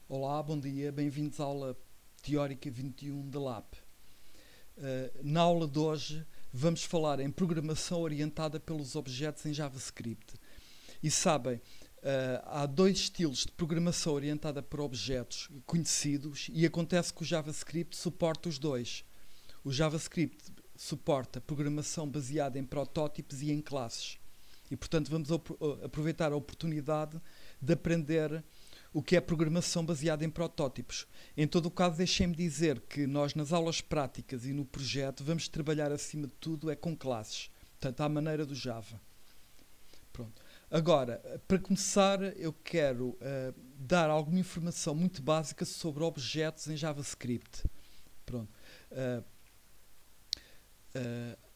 Olá, bom dia, bem-vindos à aula teórica 21 da LAP. Na aula de hoje vamos falar em programação orientada pelos objetos em JavaScript. E sabem, há dois estilos de programação orientada por objetos conhecidos e acontece que o JavaScript suporta os dois. O JavaScript suporta programação baseada em protótipos e em classes. E, portanto, vamos aproveitar a oportunidade de aprender o que é programação baseada em protótipos. Em todo o caso, deixem-me dizer que nós, nas aulas práticas e no projeto, vamos trabalhar, acima de tudo, com classes. Portanto, à maneira do Java. Pronto. Agora, para começar, eu quero dar alguma informação muito básica sobre objetos em JavaScript. Pronto. Uh, uh,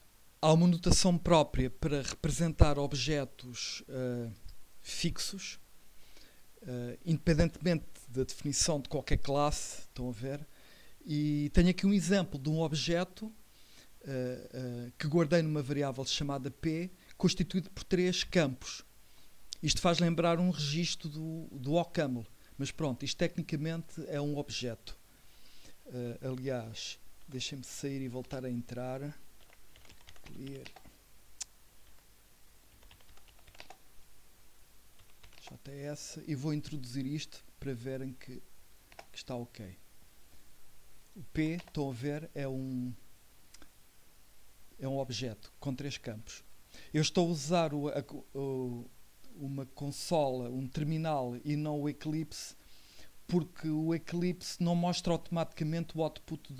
Há uma notação própria para representar objetos fixos, independentemente da definição de qualquer classe, estão a ver? E tenho aqui um exemplo de um objeto que guardei numa variável chamada P, constituído por 3 campos. Isto faz lembrar um registro do OCaml, mas pronto, isto tecnicamente é um objeto. Aliás, deixem-me sair e voltar a entrar. Clear. JS, e vou introduzir isto para verem que está ok. O P, estão a ver, é um objeto com 3 campos. Eu estou a usar uma consola, um terminal e não o Eclipse, porque o Eclipse não mostra automaticamente o output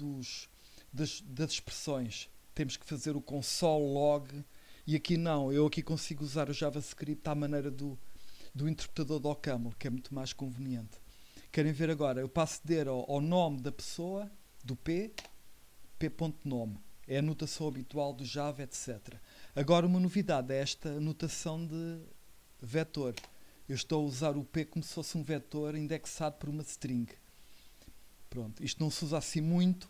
das expressões. Temos que fazer o console log, e aqui não. Eu aqui consigo usar o JavaScript à maneira do interpretador do OCaml, que é muito mais conveniente. Querem ver agora? Eu passo de ao nome da pessoa, do p.nome. É a notação habitual do Java, etc. Agora, uma novidade é esta notação de vetor. Eu estou a usar o p como se fosse um vetor indexado por uma string. Pronto, isto não se usa assim muito,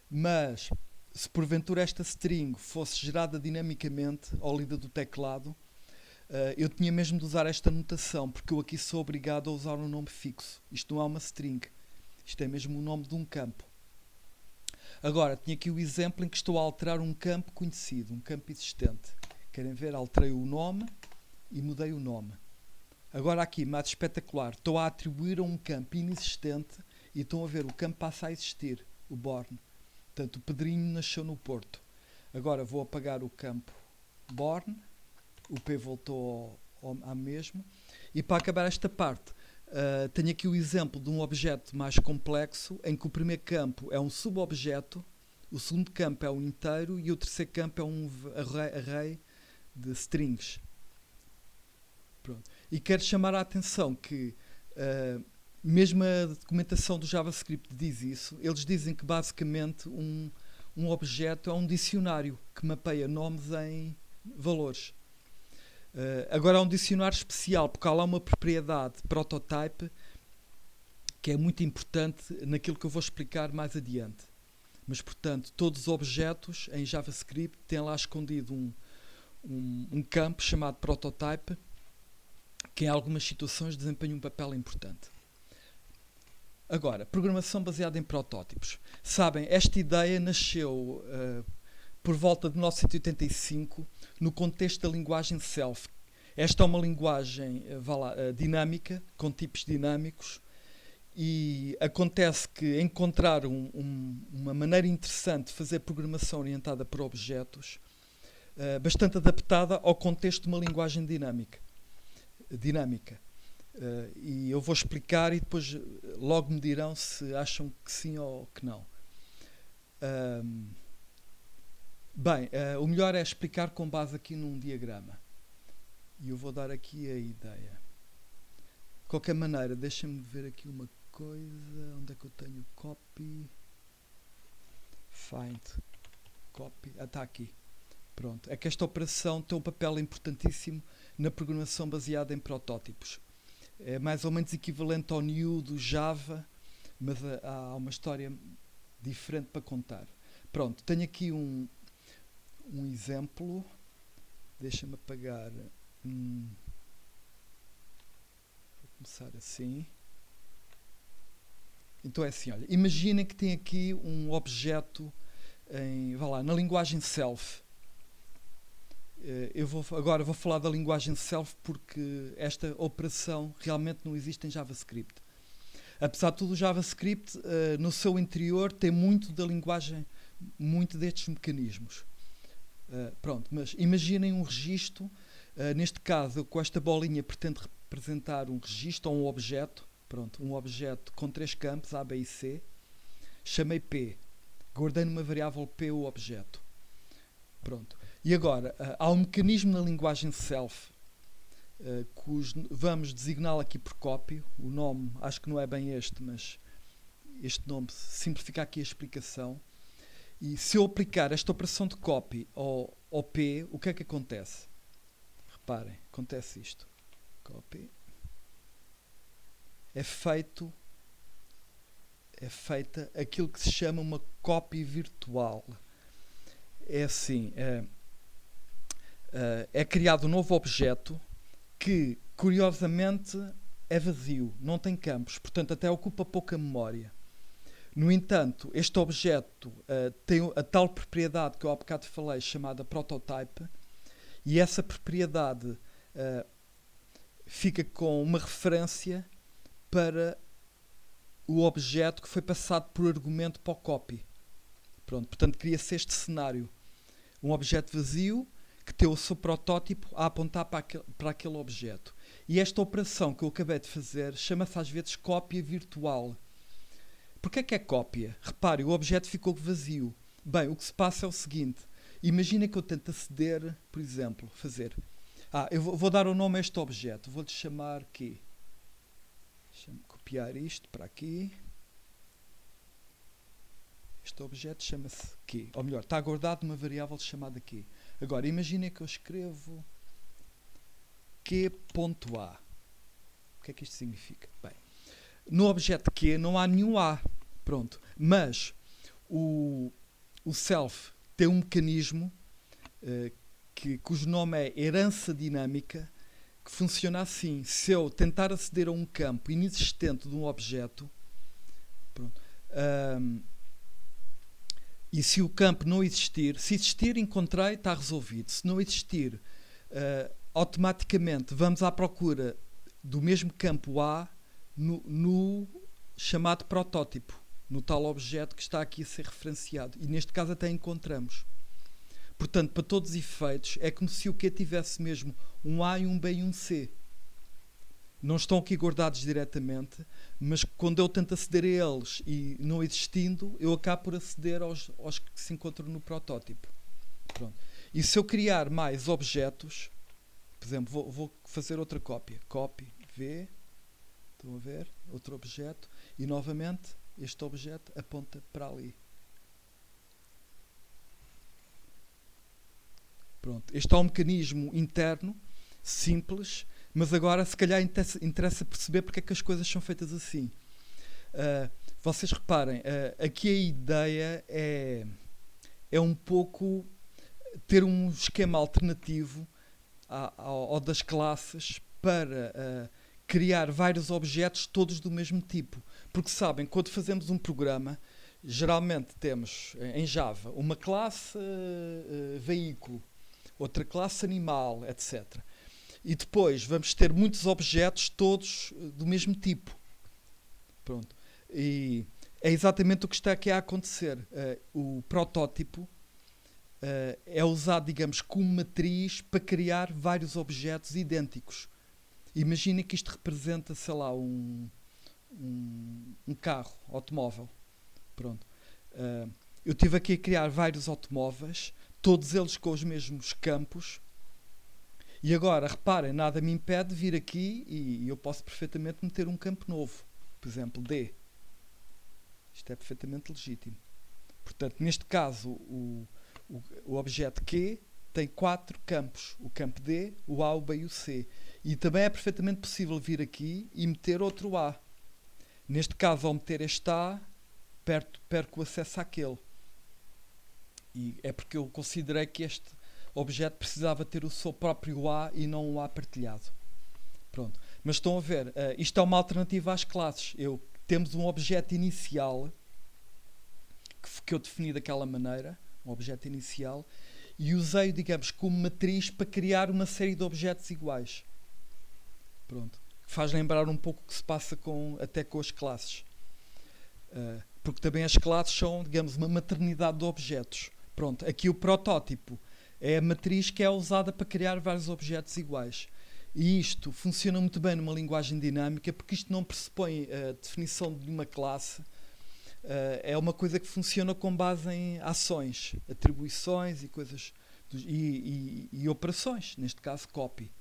mas se porventura esta string fosse gerada dinamicamente ao lida do teclado, eu tinha mesmo de usar esta notação, porque eu aqui sou obrigado a usar um nome fixo. Isto não é uma string, isto é mesmo o nome de um campo. Agora, tinha aqui o exemplo em que estou a alterar um campo conhecido, um campo existente. Querem ver? Alterei o nome e mudei o nome. Agora aqui, mais espetacular, estou a atribuir a um campo inexistente e estão a ver, o campo passa a existir, o born. Portanto, o Pedrinho nasceu no Porto. Agora vou apagar o campo born, o P voltou ao mesmo. E para acabar esta parte, tenho aqui o exemplo de um objeto mais complexo, em que o primeiro campo é um subobjeto, o segundo campo é um inteiro e o terceiro campo é um array de strings. Pronto. E quero chamar a atenção que mesmo a documentação do JavaScript diz isso. Eles dizem que basicamente um objeto é um dicionário que mapeia nomes em valores. Agora há um dicionário especial, porque há lá uma propriedade prototype que é muito importante naquilo que eu vou explicar mais adiante. Mas, portanto, todos os objetos em JavaScript têm lá escondido um campo chamado prototype, que em algumas situações desempenha um papel importante. Agora, programação baseada em protótipos. Sabem, esta ideia nasceu por volta de 1985 no contexto da linguagem Self. Esta é uma linguagem dinâmica, com tipos dinâmicos, e acontece que encontrar uma maneira interessante de fazer programação orientada por objetos, bastante adaptada ao contexto de uma linguagem dinâmica. E eu vou explicar e depois logo me dirão se acham que sim ou que não. Bem, o melhor é explicar com base aqui num diagrama. E eu vou dar aqui a ideia. De qualquer maneira, deixem-me ver aqui uma coisa. Onde é que eu tenho copy? Find copy. Está aqui. Pronto. É que esta operação tem um papel importantíssimo na programação baseada em protótipos. É mais ou menos equivalente ao new do Java, mas há uma história diferente para contar. Pronto, tenho aqui um exemplo. Deixa-me apagar. Vou começar assim. Então é assim, olha, imaginem que tem aqui um objeto na linguagem self. Agora vou falar da linguagem self porque esta operação realmente não existe em JavaScript. Apesar de tudo, o JavaScript no seu interior tem muito da linguagem, muito destes mecanismos. Pronto, mas imaginem um registro, neste caso eu com esta bolinha pretendo representar um registro ou um objeto, pronto, um objeto com 3 campos, A, B e C, chamei P, guardei numa variável P o objeto. Pronto. E agora, há um mecanismo na linguagem self, vamos designá-lo aqui por copy, o nome acho que não é bem este, mas este nome simplifica aqui a explicação. E se eu aplicar esta operação de copy ao P, o que é que acontece? Reparem, acontece isto. Copy. É feita aquilo que se chama uma copy virtual. É assim, é criado um novo objeto que, curiosamente, é vazio, não tem campos, portanto até ocupa pouca memória. No entanto, este objeto tem a tal propriedade que eu há bocado falei, chamada prototype, e essa propriedade fica com uma referência para o objeto que foi passado por argumento para o copy. Pronto, portanto, cria-se este cenário. Um objeto vazio que tem o seu protótipo a apontar para aquele objeto. E esta operação que eu acabei de fazer chama-se às vezes cópia virtual. Porquê é que é cópia? Repare, o objeto ficou vazio. Bem, o que se passa é o seguinte. Imagina que eu tento aceder, por exemplo, eu vou dar o nome a este objeto. Vou-lhe chamar Q. Deixa-me copiar isto para aqui. Este objeto chama-se Q. Ou melhor, está guardado numa variável chamada Q. Agora, imagina que eu escrevo Q.A. O que é que isto significa? Bem, no objeto Q não há nenhum A. Pronto. Mas o self tem um mecanismo cujo nome é herança dinâmica, que funciona assim. Se eu tentar aceder a um campo inexistente de um objeto, pronto, e se o campo não existir, se existir, encontrei, está resolvido. Se não existir, automaticamente vamos à procura do mesmo campo A no chamado protótipo, no tal objeto que está aqui a ser referenciado. E neste caso até encontramos. Portanto, para todos os efeitos, é como se o Q tivesse mesmo um A e um B e um C. Não estão aqui guardados diretamente, mas quando eu tento aceder a eles e não existindo, eu acabo por aceder aos que se encontram no protótipo. Pronto. E se eu criar mais objetos, por exemplo, vou fazer outra cópia. Copy, V, estão a ver? Outro objeto. E novamente, este objeto aponta para ali. Pronto. Este é um mecanismo interno, simples, mas agora se calhar interessa perceber porque é que as coisas são feitas assim. Vocês reparem, aqui a ideia é um pouco ter um esquema alternativo ao das classes para criar vários objetos todos do mesmo tipo. Porque sabem, quando fazemos um programa, geralmente temos em Java uma classe veículo, outra classe animal, etc. E depois vamos ter muitos objetos todos do mesmo tipo. Pronto. E é exatamente o que está aqui a acontecer. O protótipo é usado, digamos, como matriz para criar vários objetos idênticos. Imagina que isto representa, sei lá, um carro, automóvel. Pronto. Eu estive aqui a criar vários automóveis, todos eles com os mesmos campos. E agora, reparem, nada me impede de vir aqui e eu posso perfeitamente meter um campo novo. Por exemplo, D. Isto é perfeitamente legítimo. Portanto, neste caso, o objeto Q tem 4 campos. O campo D, o A, o B e o C. E também é perfeitamente possível vir aqui e meter outro A. Neste caso, ao meter este A, perco o acesso àquele. E é porque eu considerei que este objeto precisava ter o seu próprio A e não um A partilhado. Pronto. Mas estão a ver, isto é uma alternativa às classes. Eu temos um objeto inicial que eu defini daquela maneira, um objeto inicial, e usei, digamos, como matriz para criar uma série de objetos iguais. Pronto. Faz lembrar um pouco o que se passa até com as classes. Porque também as classes são, digamos, uma maternidade de objetos. Pronto. Aqui o protótipo é a matriz que é usada para criar vários objetos iguais. E isto funciona muito bem numa linguagem dinâmica, porque isto não pressupõe a definição de uma classe. É uma coisa que funciona com base em ações, atribuições e coisas e operações, neste caso copy.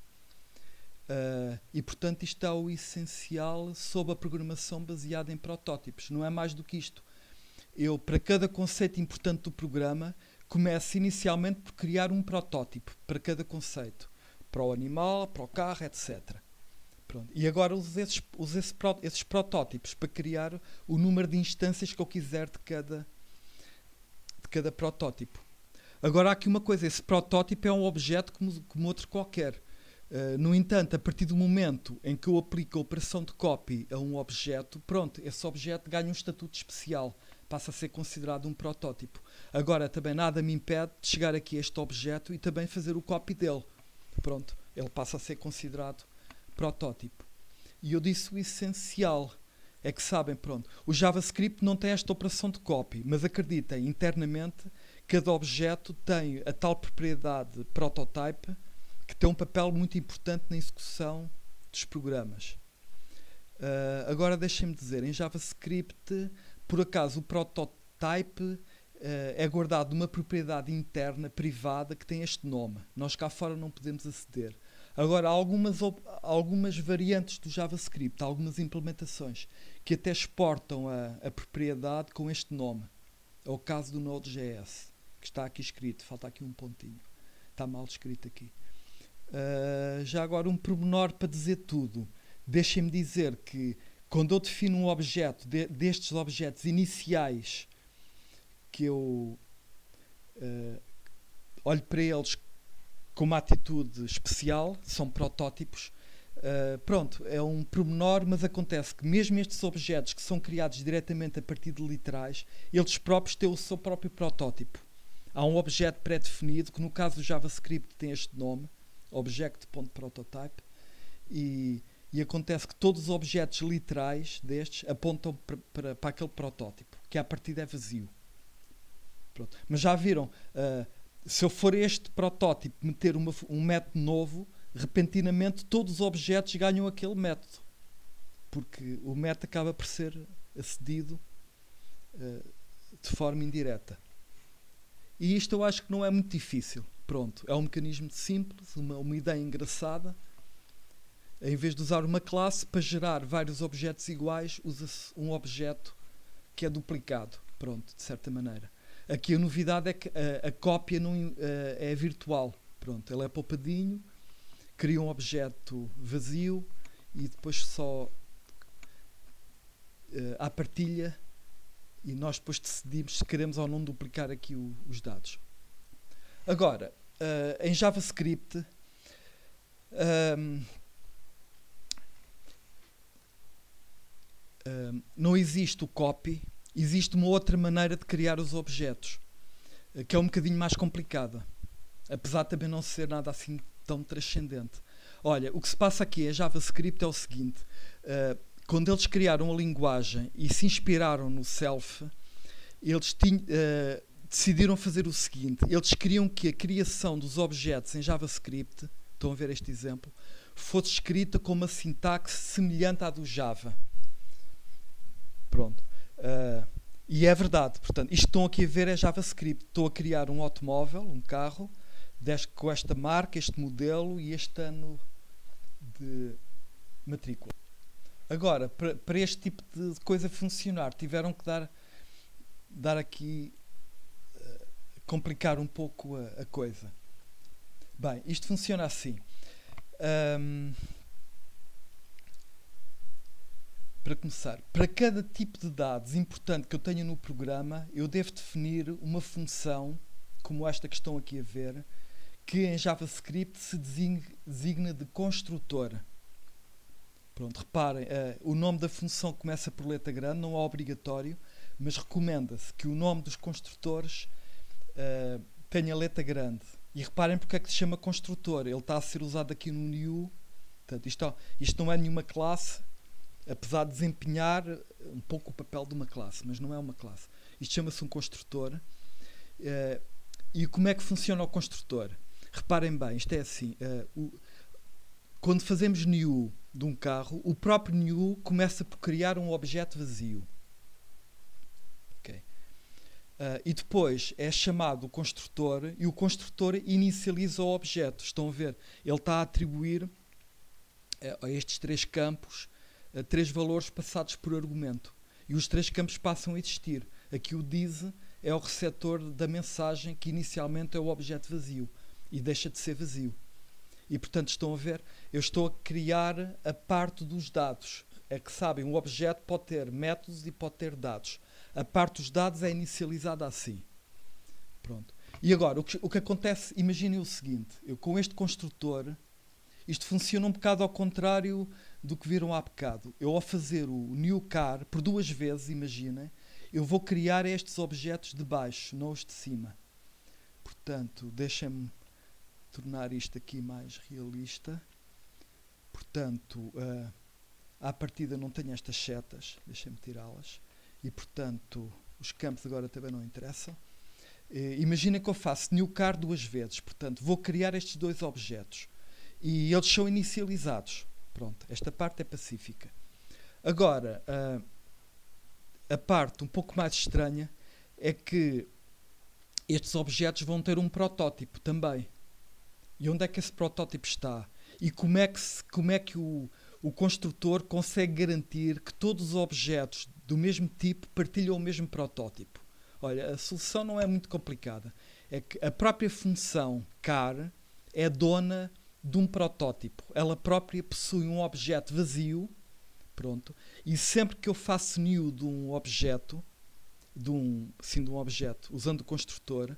E portanto isto é o essencial sobre a programação baseada em protótipos. Não é mais do que isto. Eu, para cada conceito importante do programa, começo inicialmente por criar um protótipo para cada conceito, para o animal, para o carro, etc. Pronto. E agora uso esses protótipos para criar o número de instâncias que eu quiser de cada protótipo. Agora há aqui uma coisa, esse protótipo é um objeto como outro qualquer. No entanto, a partir do momento em que eu aplico a operação de copy a um objeto, pronto, esse objeto ganha um estatuto especial, passa a ser considerado um protótipo. Agora também nada me impede de chegar aqui a este objeto e também fazer o copy dele. Pronto, ele passa a ser considerado protótipo. E eu disse o essencial, é que sabem, pronto, o JavaScript não tem esta operação de copy, mas acreditem, internamente, cada objeto tem a tal propriedade prototype que tem um papel muito importante na execução dos programas. Agora deixem-me dizer, em JavaScript, por acaso o prototype é guardado numa propriedade interna, privada, que tem este nome. Nós cá fora não podemos aceder. Agora, há algumas variantes do JavaScript, algumas implementações, que até exportam a propriedade com este nome. É o caso do Node.js, que está aqui escrito, falta aqui um pontinho. Está mal escrito aqui. Já agora um pormenor para dizer tudo. Deixem-me dizer que quando eu defino um objeto destes objetos iniciais, que eu olho para eles com uma atitude especial, são protótipos, pronto, é um pormenor, mas acontece que mesmo estes objetos que são criados diretamente a partir de literais, eles próprios têm o seu próprio protótipo. Há um objeto pré-definido, que no caso do JavaScript tem este nome, object.prototype, e acontece que todos os objetos literais destes apontam para aquele protótipo, que à partida é vazio. Pronto. Mas já viram, se eu for este protótipo meter um método novo, repentinamente todos os objetos ganham aquele método, porque o método acaba por ser acedido de forma indireta. E isto eu acho que não é muito difícil. Pronto, é um mecanismo simples, uma ideia engraçada. Em vez de usar uma classe para gerar vários objetos iguais, usa-se um objeto que é duplicado. Pronto, de certa maneira. Aqui a novidade é que a cópia não, é virtual. Pronto, ele é poupadinho, cria um objeto vazio e depois só à partilha, e nós depois decidimos se queremos ou não duplicar aqui os dados. Agora, em JavaScript, não existe o copy, existe uma outra maneira de criar os objetos, que é um bocadinho mais complicada, apesar de também não ser nada assim tão transcendente. Olha, o que se passa aqui em JavaScript é o seguinte: quando eles criaram a linguagem e se inspiraram no Self, eles decidiram fazer o seguinte: eles queriam que a criação dos objetos em JavaScript, estão a ver este exemplo, fosse escrita com uma sintaxe semelhante à do Java. Pronto. E é verdade. Portanto, isto que estão aqui a ver é JavaScript. Estou a criar um automóvel, um carro, com esta marca, este modelo e este ano de matrícula. Agora, para este tipo de coisa funcionar, tiveram que dar aqui, complicar um pouco a coisa. Bem, isto funciona assim. Para começar, para cada tipo de dados importante que eu tenho no programa, eu devo definir uma função, como esta que estão aqui a ver, que em JavaScript se designa de construtor. Pronto, reparem, o nome da função começa por letra grande, não é obrigatório, mas recomenda-se que o nome dos construtores tenha letra grande. E reparem porque é que se chama construtor. Ele está a ser usado aqui no new. Portanto, isto não é nenhuma classe, apesar de desempenhar um pouco o papel de uma classe, mas não é uma classe. Isto chama-se um construtor. E como é que funciona o construtor? Reparem bem, isto é assim. Quando fazemos new de um carro, o próprio new começa por criar um objeto vazio. Okay. E depois é chamado o construtor e o construtor inicializa o objeto. Estão a ver? Ele está a atribuir a estes três campos três valores passados por argumento. E os três campos passam a existir. Aqui o diz é o receptor da mensagem que inicialmente é o objeto vazio e deixa de ser vazio. E portanto estão a ver, eu estou a criar a parte dos dados. É que sabem, um objeto pode ter métodos e pode ter dados. A parte dos dados é inicializada assim. Pronto. E agora, o que acontece, imaginem o seguinte, eu com este construtor, isto funciona um bocado ao contrário do que viram há bocado. Eu ao fazer o new car, por duas vezes, imaginem, eu vou criar estes objetos de baixo, não os de cima. Portanto, deixem-me tornar isto aqui mais realista. Portanto, à partida não tenho estas setas, deixem-me tirá-las. E, portanto, os campos agora também não interessam. Imagina que eu faço new car duas vezes. Portanto, vou criar estes dois objetos. E eles são inicializados. Pronto, esta parte é pacífica. Agora, a parte um pouco mais estranha é que estes objetos vão ter um protótipo também. E onde é que esse protótipo está? E como é que o construtor consegue garantir que todos os objetos do mesmo tipo partilham o mesmo protótipo? Olha, a solução não é muito complicada. É que a própria função car é dona de um protótipo. Ela própria possui um objeto vazio, pronto, e sempre que eu faço new de um objeto, usando o construtor,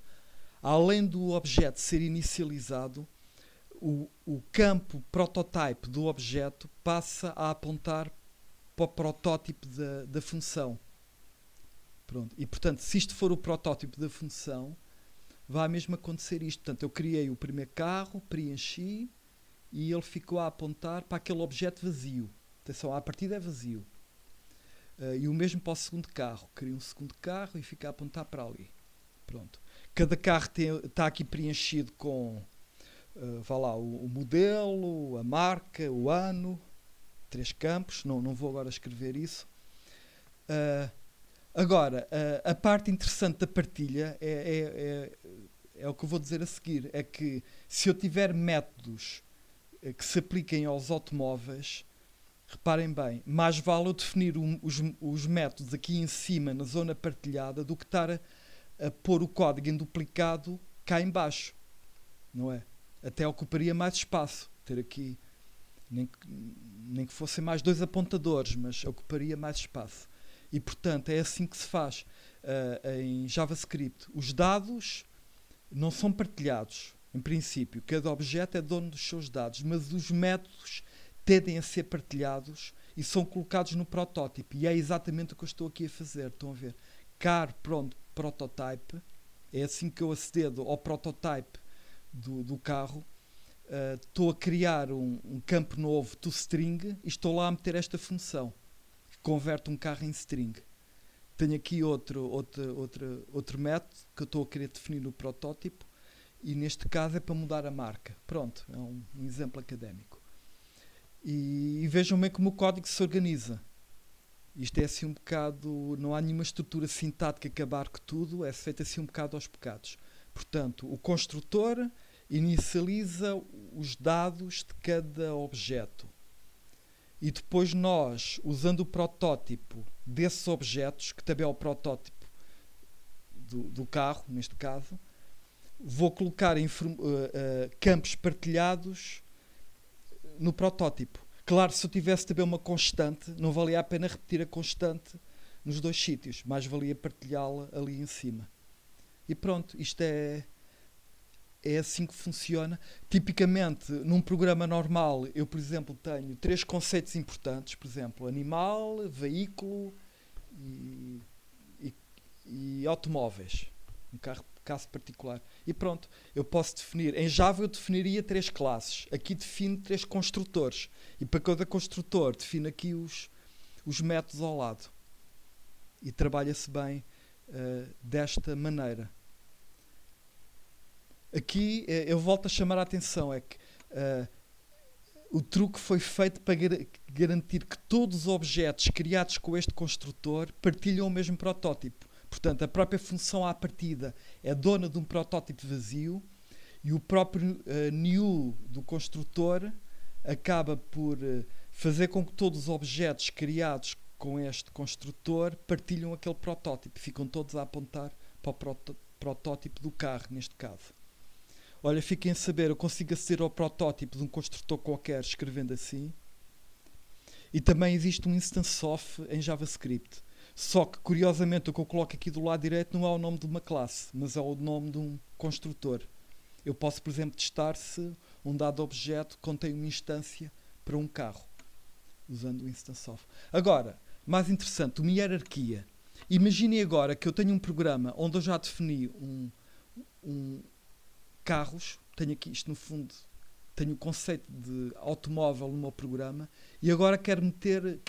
além do objeto ser inicializado, o campo prototype do objeto passa a apontar para o protótipo da função. Pronto. E, portanto, se isto for o protótipo da função, vai mesmo acontecer isto. Portanto, eu criei o primeiro carro, preenchi, e ele ficou a apontar para aquele objeto vazio. Atenção, à partida é vazio. E o mesmo para o segundo carro. Crio um segundo carro e fica a apontar para ali. Pronto. Cada carro está aqui preenchido com o modelo, a marca, o ano, 3 campos. Não vou agora escrever isso. Agora, a parte interessante da partilha é o que eu vou dizer a seguir. É que se eu tiver métodos que se apliquem aos automóveis, reparem bem, mais vale eu definir os métodos aqui em cima, na zona partilhada, do que estar a pôr o código em duplicado cá em baixo. Não é? Até ocuparia mais espaço. Ter aqui, nem que fossem mais 2 apontadores, mas ocuparia mais espaço. E, portanto, é assim que se faz em JavaScript. Os dados não são partilhados, em princípio. Cada objeto é dono dos seus dados, mas os métodos tendem a ser partilhados e são colocados no protótipo. E é exatamente o que eu estou aqui a fazer. Estão a ver? Car, pronto, prototype. É assim que eu acedo ao prototype do carro. Estou a criar um campo novo toString e estou lá a meter esta função que converte um carro em string. Tenho aqui outro método que eu estou a querer definir no protótipo e neste caso é para mudar a marca. Pronto, é um exemplo académico. E vejam bem como o código se organiza. Isto é assim um bocado, não há nenhuma estrutura sintática que abarque tudo, é feito assim um bocado aos bocados. Portanto, o construtor inicializa os dados de cada objeto. E depois nós, usando o protótipo desses objetos, que também é o protótipo do carro, neste caso, vou colocar campos partilhados no protótipo. Claro, se eu tivesse também uma constante, não valia a pena repetir a constante nos dois sítios, mais valia partilhá-la ali em cima. E pronto, isto é é assim que funciona. Tipicamente, num programa normal, eu, por exemplo, tenho 3 conceitos importantes, por exemplo, animal, veículo e, e- e automóveis. Um caso particular. E pronto, eu posso definir. Em Java eu definiria 3 classes. Aqui defino 3 construtores. E para cada construtor defino aqui os métodos ao lado. E trabalha-se bem desta maneira. Aqui eu volto a chamar a atenção, é que o truque foi feito para garantir que todos os objetos criados com este construtor partilham o mesmo protótipo. Portanto, a própria função à partida é dona de um protótipo vazio e o próprio new do construtor acaba por fazer com que todos os objetos criados com este construtor partilham aquele protótipo. Ficam todos a apontar para o protótipo do carro, neste caso. Olha, fiquem a saber, eu consigo aceder ao protótipo de um construtor qualquer escrevendo assim. E também existe um instance of em JavaScript. Só que, curiosamente, o que eu coloco aqui do lado direito não é o nome de uma classe, mas é o nome de um construtor. Eu posso, por exemplo, testar se um dado objeto contém uma instância para um carro, usando o instance of. Agora, mais interessante, uma hierarquia. Imaginem agora que eu tenho um programa onde eu já defini um carros, tenho aqui isto no fundo, tenho o conceito de automóvel no meu programa e agora quero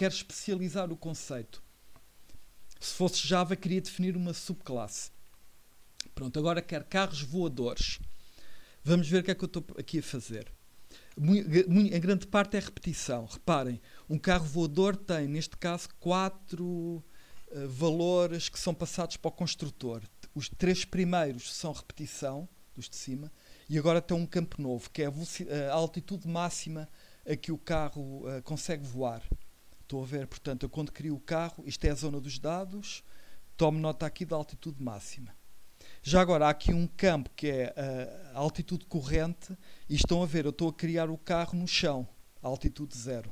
especializar o conceito. Se fosse Java, queria definir uma subclasse. Pronto, agora quero carros voadores. Vamos ver o que é que eu estou aqui a fazer. Em grande parte é repetição. Reparem, um carro voador tem, neste caso, 4 valores que são passados para o construtor. Os 3 primeiros são repetição, dos de cima, e agora tem um campo novo, que é a altitude máxima a que o carro consegue voar. Estou a ver, portanto, eu quando crio o carro, isto é a zona dos dados, tomo nota aqui da altitude máxima. Já agora há aqui um campo que é a altitude corrente, e estão a ver, eu estou a criar o carro no chão, a altitude 0.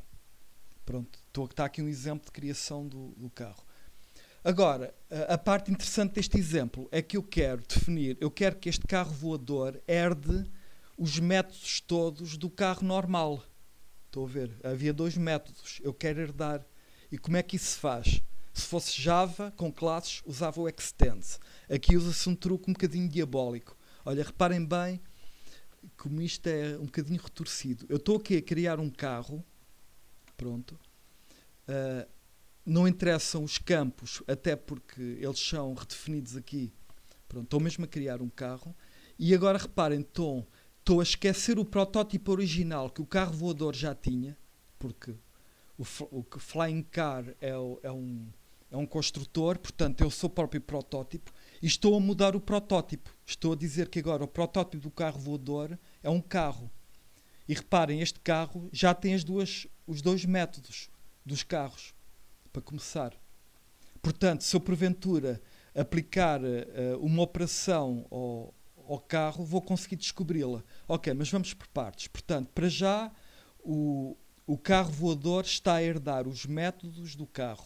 Pronto, está aqui um exemplo de criação do carro. Agora, a parte interessante deste exemplo é que eu quero que este carro voador herde os métodos todos do carro normal. Estou a ver, havia 2 métodos, eu quero herdar. E como é que isso se faz? Se fosse Java, com classes, usava o extends. Aqui usa-se um truque um bocadinho diabólico. Olha, reparem bem como isto é um bocadinho retorcido. Eu estou aqui a criar um carro, pronto, não interessam os campos, até porque eles são redefinidos aqui. Pronto, estou mesmo a criar um carro. E agora reparem, estou a esquecer o protótipo original que o carro voador já tinha, porque o Flying Car é um construtor, portanto eu sou o próprio protótipo, e estou a mudar o protótipo. Estou a dizer que agora o protótipo do carro voador é um carro. E reparem, este carro já tem os 2 métodos dos carros. Para começar. Portanto, se eu porventura aplicar uma operação ao carro, vou conseguir descobri-la. Ok, mas vamos por partes. Portanto, para já, o carro voador está a herdar os métodos do carro.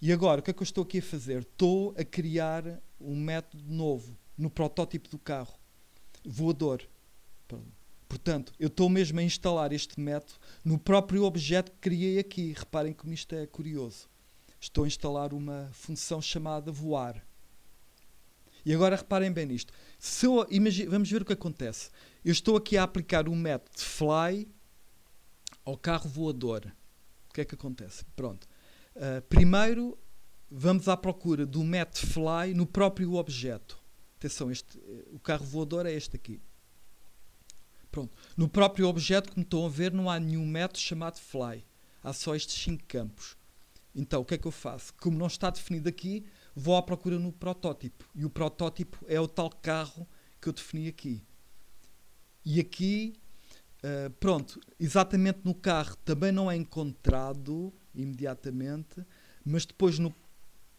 E agora, o que é que eu estou aqui a fazer? Estou a criar um método novo no protótipo do carro voador. Portanto, eu estou mesmo a instalar este método no próprio objeto que criei aqui. Reparem como isto é curioso. Estou a instalar uma função chamada voar. E agora reparem bem nisto. Vamos ver o que acontece. Eu estou aqui a aplicar um método de fly ao carro voador. O que é que acontece? Pronto. Primeiro, vamos à procura do método fly no próprio objeto. Atenção, o carro voador é este aqui. Pronto. No próprio objeto, como estão a ver, não há nenhum método chamado fly. Há só estes 5 campos. Então, o que é que eu faço? Como não está definido aqui, vou à procura no protótipo. E o protótipo é o tal carro que eu defini aqui. E aqui, pronto, exatamente no carro também não é encontrado imediatamente, mas depois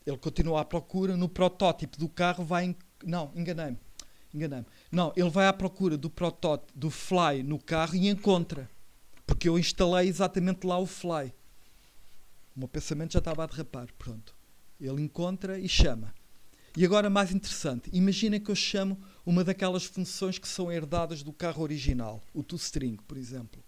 ele continua à procura. No protótipo do carro não, enganei-me. Não, ele vai à procura do protótipo do fly no carro e encontra. Porque eu instalei exatamente lá o fly. O meu pensamento já estava a derrapar. Pronto. Ele encontra e chama. E agora mais interessante, imaginem que eu chamo uma daquelas funções que são herdadas do carro original, o toString, por exemplo.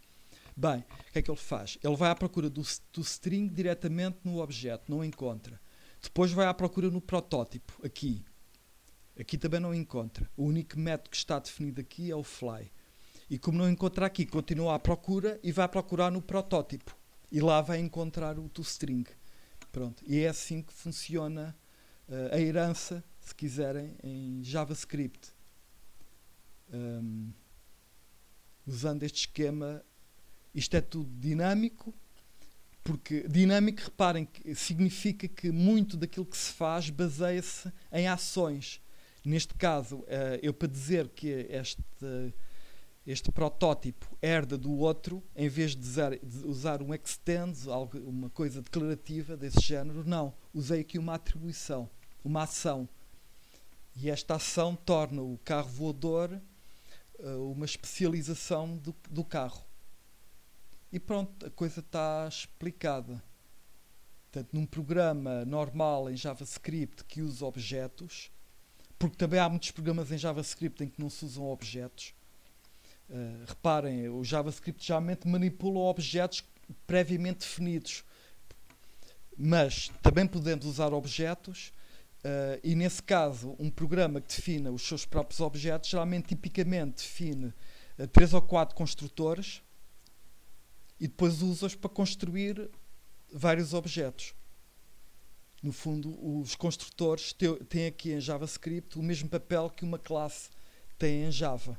Bem, o que é que ele faz? Ele vai à procura do toString diretamente no objeto, não encontra. Depois vai à procura no protótipo, aqui. Aqui também não encontra. O único método que está definido aqui é o fly. E como não encontra aqui, continua à procura e vai procurar no protótipo. E lá vai encontrar o toString. Pronto. E é assim que funciona a herança, se quiserem, em JavaScript. Usando este esquema, isto é tudo dinâmico, porque dinâmico, reparem, que significa que muito daquilo que se faz baseia-se em ações. Neste caso, eu para dizer que este protótipo herda do outro, em vez de usar um extend, uma coisa declarativa desse género, não. Usei aqui uma atribuição, uma ação. E esta ação torna o carro voador uma especialização do carro. E pronto, a coisa está explicada. Portanto, num programa normal em JavaScript que usa objetos, porque também há muitos programas em JavaScript em que não se usam objetos. Reparem, o JavaScript geralmente manipula objetos previamente definidos, mas também podemos usar objetos, e nesse caso um programa que defina os seus próprios objetos geralmente tipicamente define 3 ou 4 construtores e depois usa-os para construir vários objetos. No fundo, os construtores têm aqui em JavaScript o mesmo papel que uma classe tem em Java.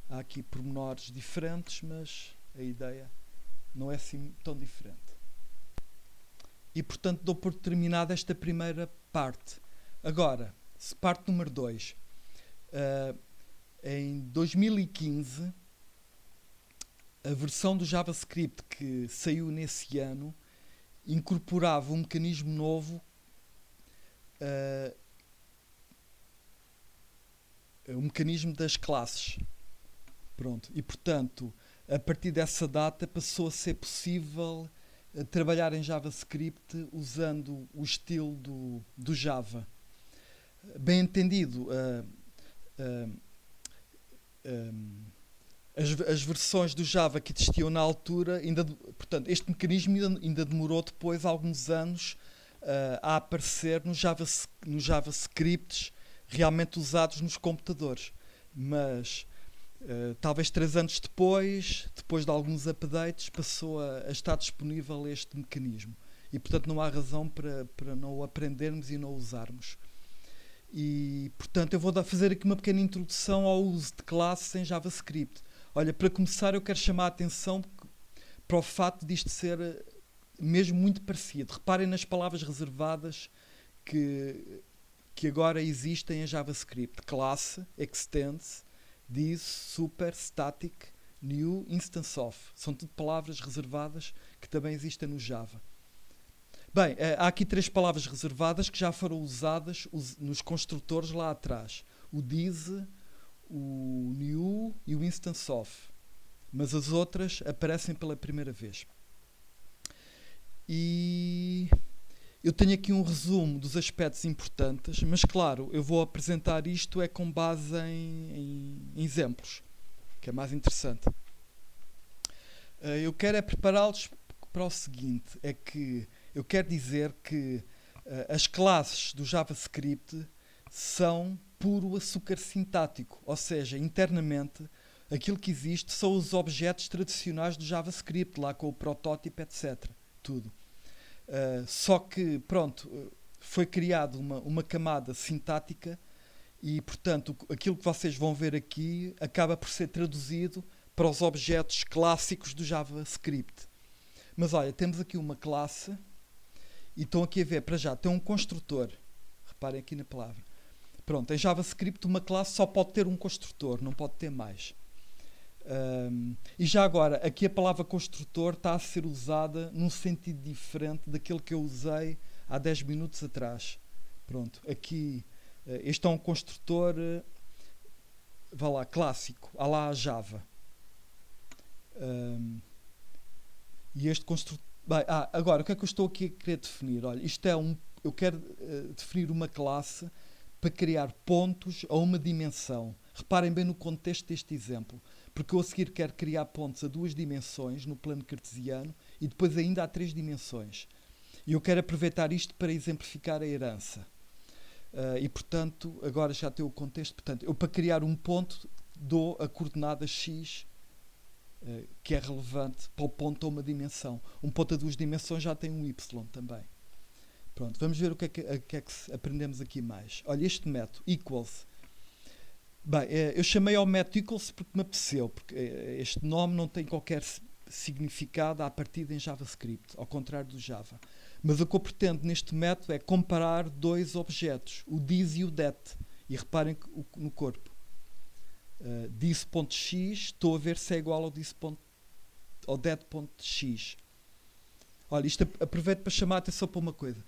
Há aqui pormenores diferentes, mas a ideia não é assim tão diferente. E, portanto, dou por terminada esta primeira parte. Agora, parte número 2. Em 2015, a versão do JavaScript que saiu nesse ano incorporava um mecanismo novo, o mecanismo das classes. Pronto. E, portanto, a partir dessa data passou a ser possível trabalhar em JavaScript usando o estilo do Java. Bem entendido, as versões do Java que existiam na altura, portanto, este mecanismo ainda demorou depois alguns anos a aparecer nos JavaScripts realmente usados nos computadores. Mas talvez 3 anos depois de alguns updates, passou a estar disponível este mecanismo. E, portanto, não há razão para não o aprendermos e não o usarmos. E, portanto, eu vou fazer aqui uma pequena introdução ao uso de classes em JavaScript. Olha, para começar, eu quero chamar a atenção para o facto de isto ser mesmo muito parecido. Reparem nas palavras reservadas que agora existem em JavaScript. Classe, extends, this, super, static, new, instance of. São tudo palavras reservadas que também existem no Java. Bem, há aqui 3 palavras reservadas que já foram usadas nos construtores lá atrás. O this, o new e o instance of. Mas as outras aparecem pela primeira vez. E eu tenho aqui um resumo dos aspectos importantes, mas claro, eu vou apresentar isto com base em exemplos, que é mais interessante. Eu quero prepará-los para o seguinte, é que eu quero dizer que as classes do JavaScript são puro açúcar sintático, ou seja, internamente aquilo que existe são os objetos tradicionais do JavaScript, lá com o protótipo, etc. Tudo. Só que, pronto, foi criada uma camada sintática e, portanto, aquilo que vocês vão ver aqui acaba por ser traduzido para os objetos clássicos do JavaScript. Mas olha, temos aqui uma classe e estão aqui a ver, para já, tem um construtor. Reparem aqui na palavra. Pronto, em JavaScript uma classe só pode ter um construtor, não pode ter mais. E já agora, aqui a palavra construtor está a ser usada num sentido diferente daquele que eu usei há 10 minutos atrás. Pronto, aqui este é um construtor, vá lá, clássico, à la Java. E este construtor... Bem, agora, o que é que eu estou aqui a querer definir? Olha, isto é eu quero definir uma classe para criar pontos a uma dimensão. Reparem bem no contexto deste exemplo, porque eu a seguir quero criar pontos a 2 dimensões no plano cartesiano e depois ainda há 3 dimensões. E eu quero aproveitar isto para exemplificar a herança. E, portanto, agora já tem o contexto. Portanto, eu para criar um ponto dou a coordenada x, que é relevante para o ponto a uma dimensão. Um ponto a 2 dimensões já tem um y também. Pronto, vamos ver o que é que aprendemos aqui mais. Olha, este método, equals. Bem, eu chamei ao método equals porque me apeteceu, porque este nome não tem qualquer significado à partida em JavaScript, ao contrário do Java. Mas o que eu pretendo neste método é comparar 2 objetos, o this e o that. E reparem no corpo. This.x, estou a ver se é igual ao that.x. Olha, isto aproveito para chamar a atenção para uma coisa.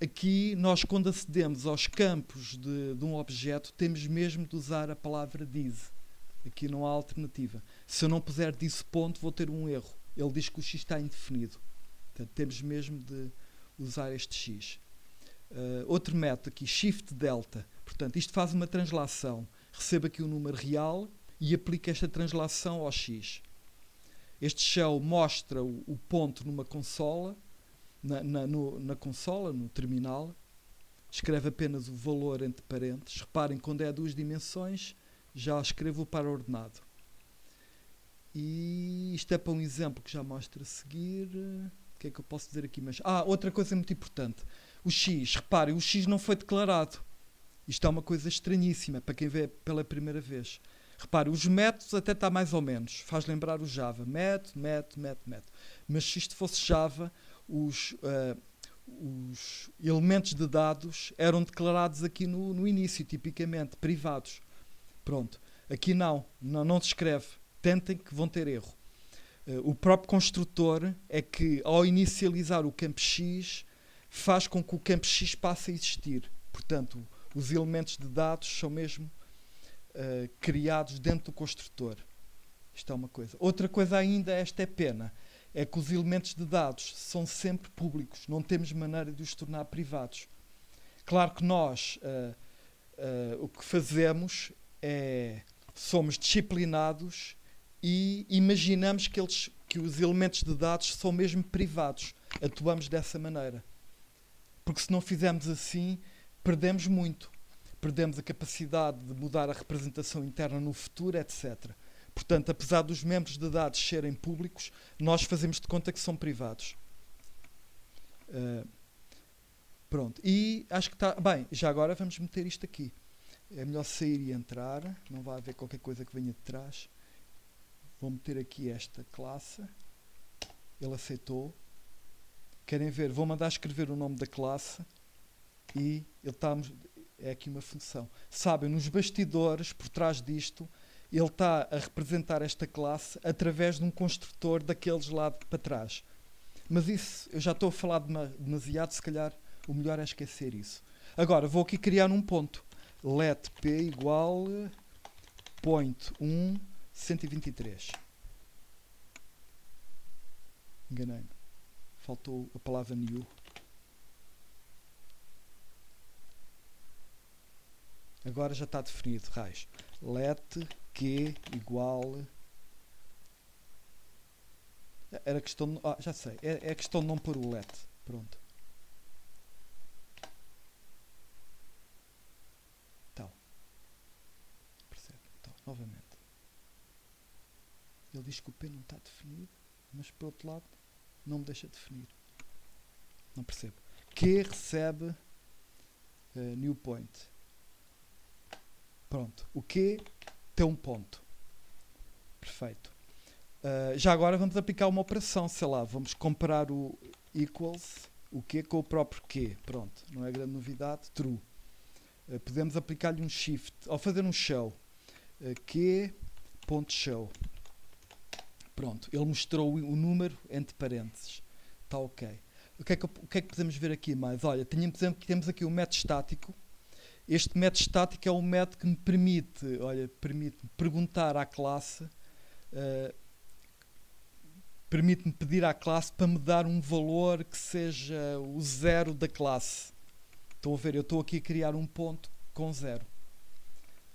Aqui, nós quando acedemos aos campos de um objeto, temos mesmo de usar a palavra this. Aqui não há alternativa. Se eu não puser this ponto, vou ter um erro. Ele diz que o x está indefinido. Portanto, temos mesmo de usar este x. Outro método aqui, shift delta. Portanto, isto faz uma translação. Recebo aqui o número real e aplico esta translação ao x. Este show mostra o ponto numa consola, na consola, no terminal. Escreve apenas o valor entre parênteses. Reparem, quando é 2 dimensões, já escrevo o par ordenado. E isto é para um exemplo que já mostro a seguir. O que é que eu posso dizer aqui? Mas, outra coisa muito importante. O x, reparem, o x não foi declarado. Isto é uma coisa estranhíssima para quem vê pela primeira vez. Repare, os métodos até está mais ou menos. Faz lembrar o Java. Método. Mas se isto fosse Java, os elementos de dados eram declarados aqui no início, tipicamente, privados. Pronto. Aqui não se escreve. Tentem que vão ter erro. O próprio construtor é que, ao inicializar o campo X, faz com que o campo X passe a existir. Portanto, os elementos de dados são mesmo criados dentro do construtor. Isto é uma coisa. Outra coisa ainda, esta é pena, é que os elementos de dados são sempre públicos. Não temos maneira de os tornar privados. Claro que nós o que fazemos é somos disciplinados e imaginamos que os elementos de dados são mesmo privados. Atuamos dessa maneira. Porque se não fizermos assim, perdemos muito. Perdemos a capacidade de mudar a representação interna no futuro, etc. Portanto, apesar dos membros de dados serem públicos, nós fazemos de conta que são privados. Pronto. E acho que está... Bem, já agora vamos meter isto aqui. É melhor sair e entrar. Não vai haver qualquer coisa que venha de trás. Vou meter aqui esta classe. Ele aceitou. Querem ver? Vou mandar escrever o nome da classe. E ele está... É aqui uma função. Sabem, nos bastidores, por trás disto, ele está a representar esta classe através de um construtor daqueles lá para trás. Mas isso, eu já estou a falar demasiado, se calhar o melhor é esquecer isso. Agora, vou aqui criar um ponto. Let p igual point 1, 123. Enganei-me. Faltou a palavra new. Agora já está definido, raios. Let q igual... Era questão de... já sei. É questão de não pôr o let. Pronto. Então. Percebe? Então, novamente. Ele diz que o p não está definido, mas por outro lado não me deixa definir. Não percebo. Q recebe new point. Pronto. O Q tem um ponto. Perfeito. Já agora vamos aplicar uma operação, sei lá, vamos comparar o equals, o Q com o próprio Q. Pronto, não é grande novidade. True. Podemos aplicar-lhe um shift, ao fazer um show. Q.show. Pronto, ele mostrou o número entre parênteses. Está ok. O que é que podemos ver aqui mais? Olha, temos aqui o método estático. Este método estático é um método que me permite perguntar à classe, permite-me pedir à classe para me dar um valor que seja o 0 da classe. Estão a ver? Eu estou aqui a criar um ponto com 0.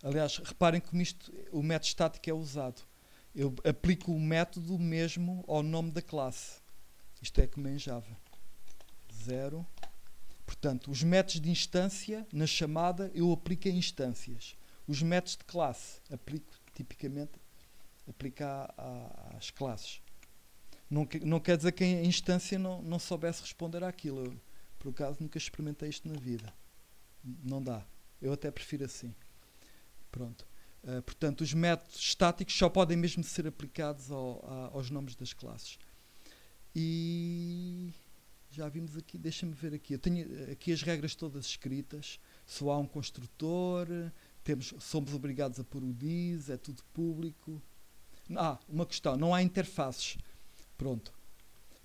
Aliás, reparem como o método estático é usado. Eu aplico o método mesmo ao nome da classe. Isto é como em Java. 0. Portanto, os métodos de instância, na chamada, eu aplico a instâncias. Os métodos de classe, tipicamente, aplico às classes. Não quer dizer que a instância não soubesse responder àquilo. Eu, por acaso, nunca experimentei isto na vida. Não dá. Eu até prefiro assim. Pronto. Portanto, os métodos estáticos só podem mesmo ser aplicados aos nomes das classes. E já vimos aqui, deixa-me ver aqui. Eu tenho aqui as regras todas escritas. Só há um construtor, somos obrigados a pôr o this, é tudo público. Uma questão, não há interfaces. Pronto.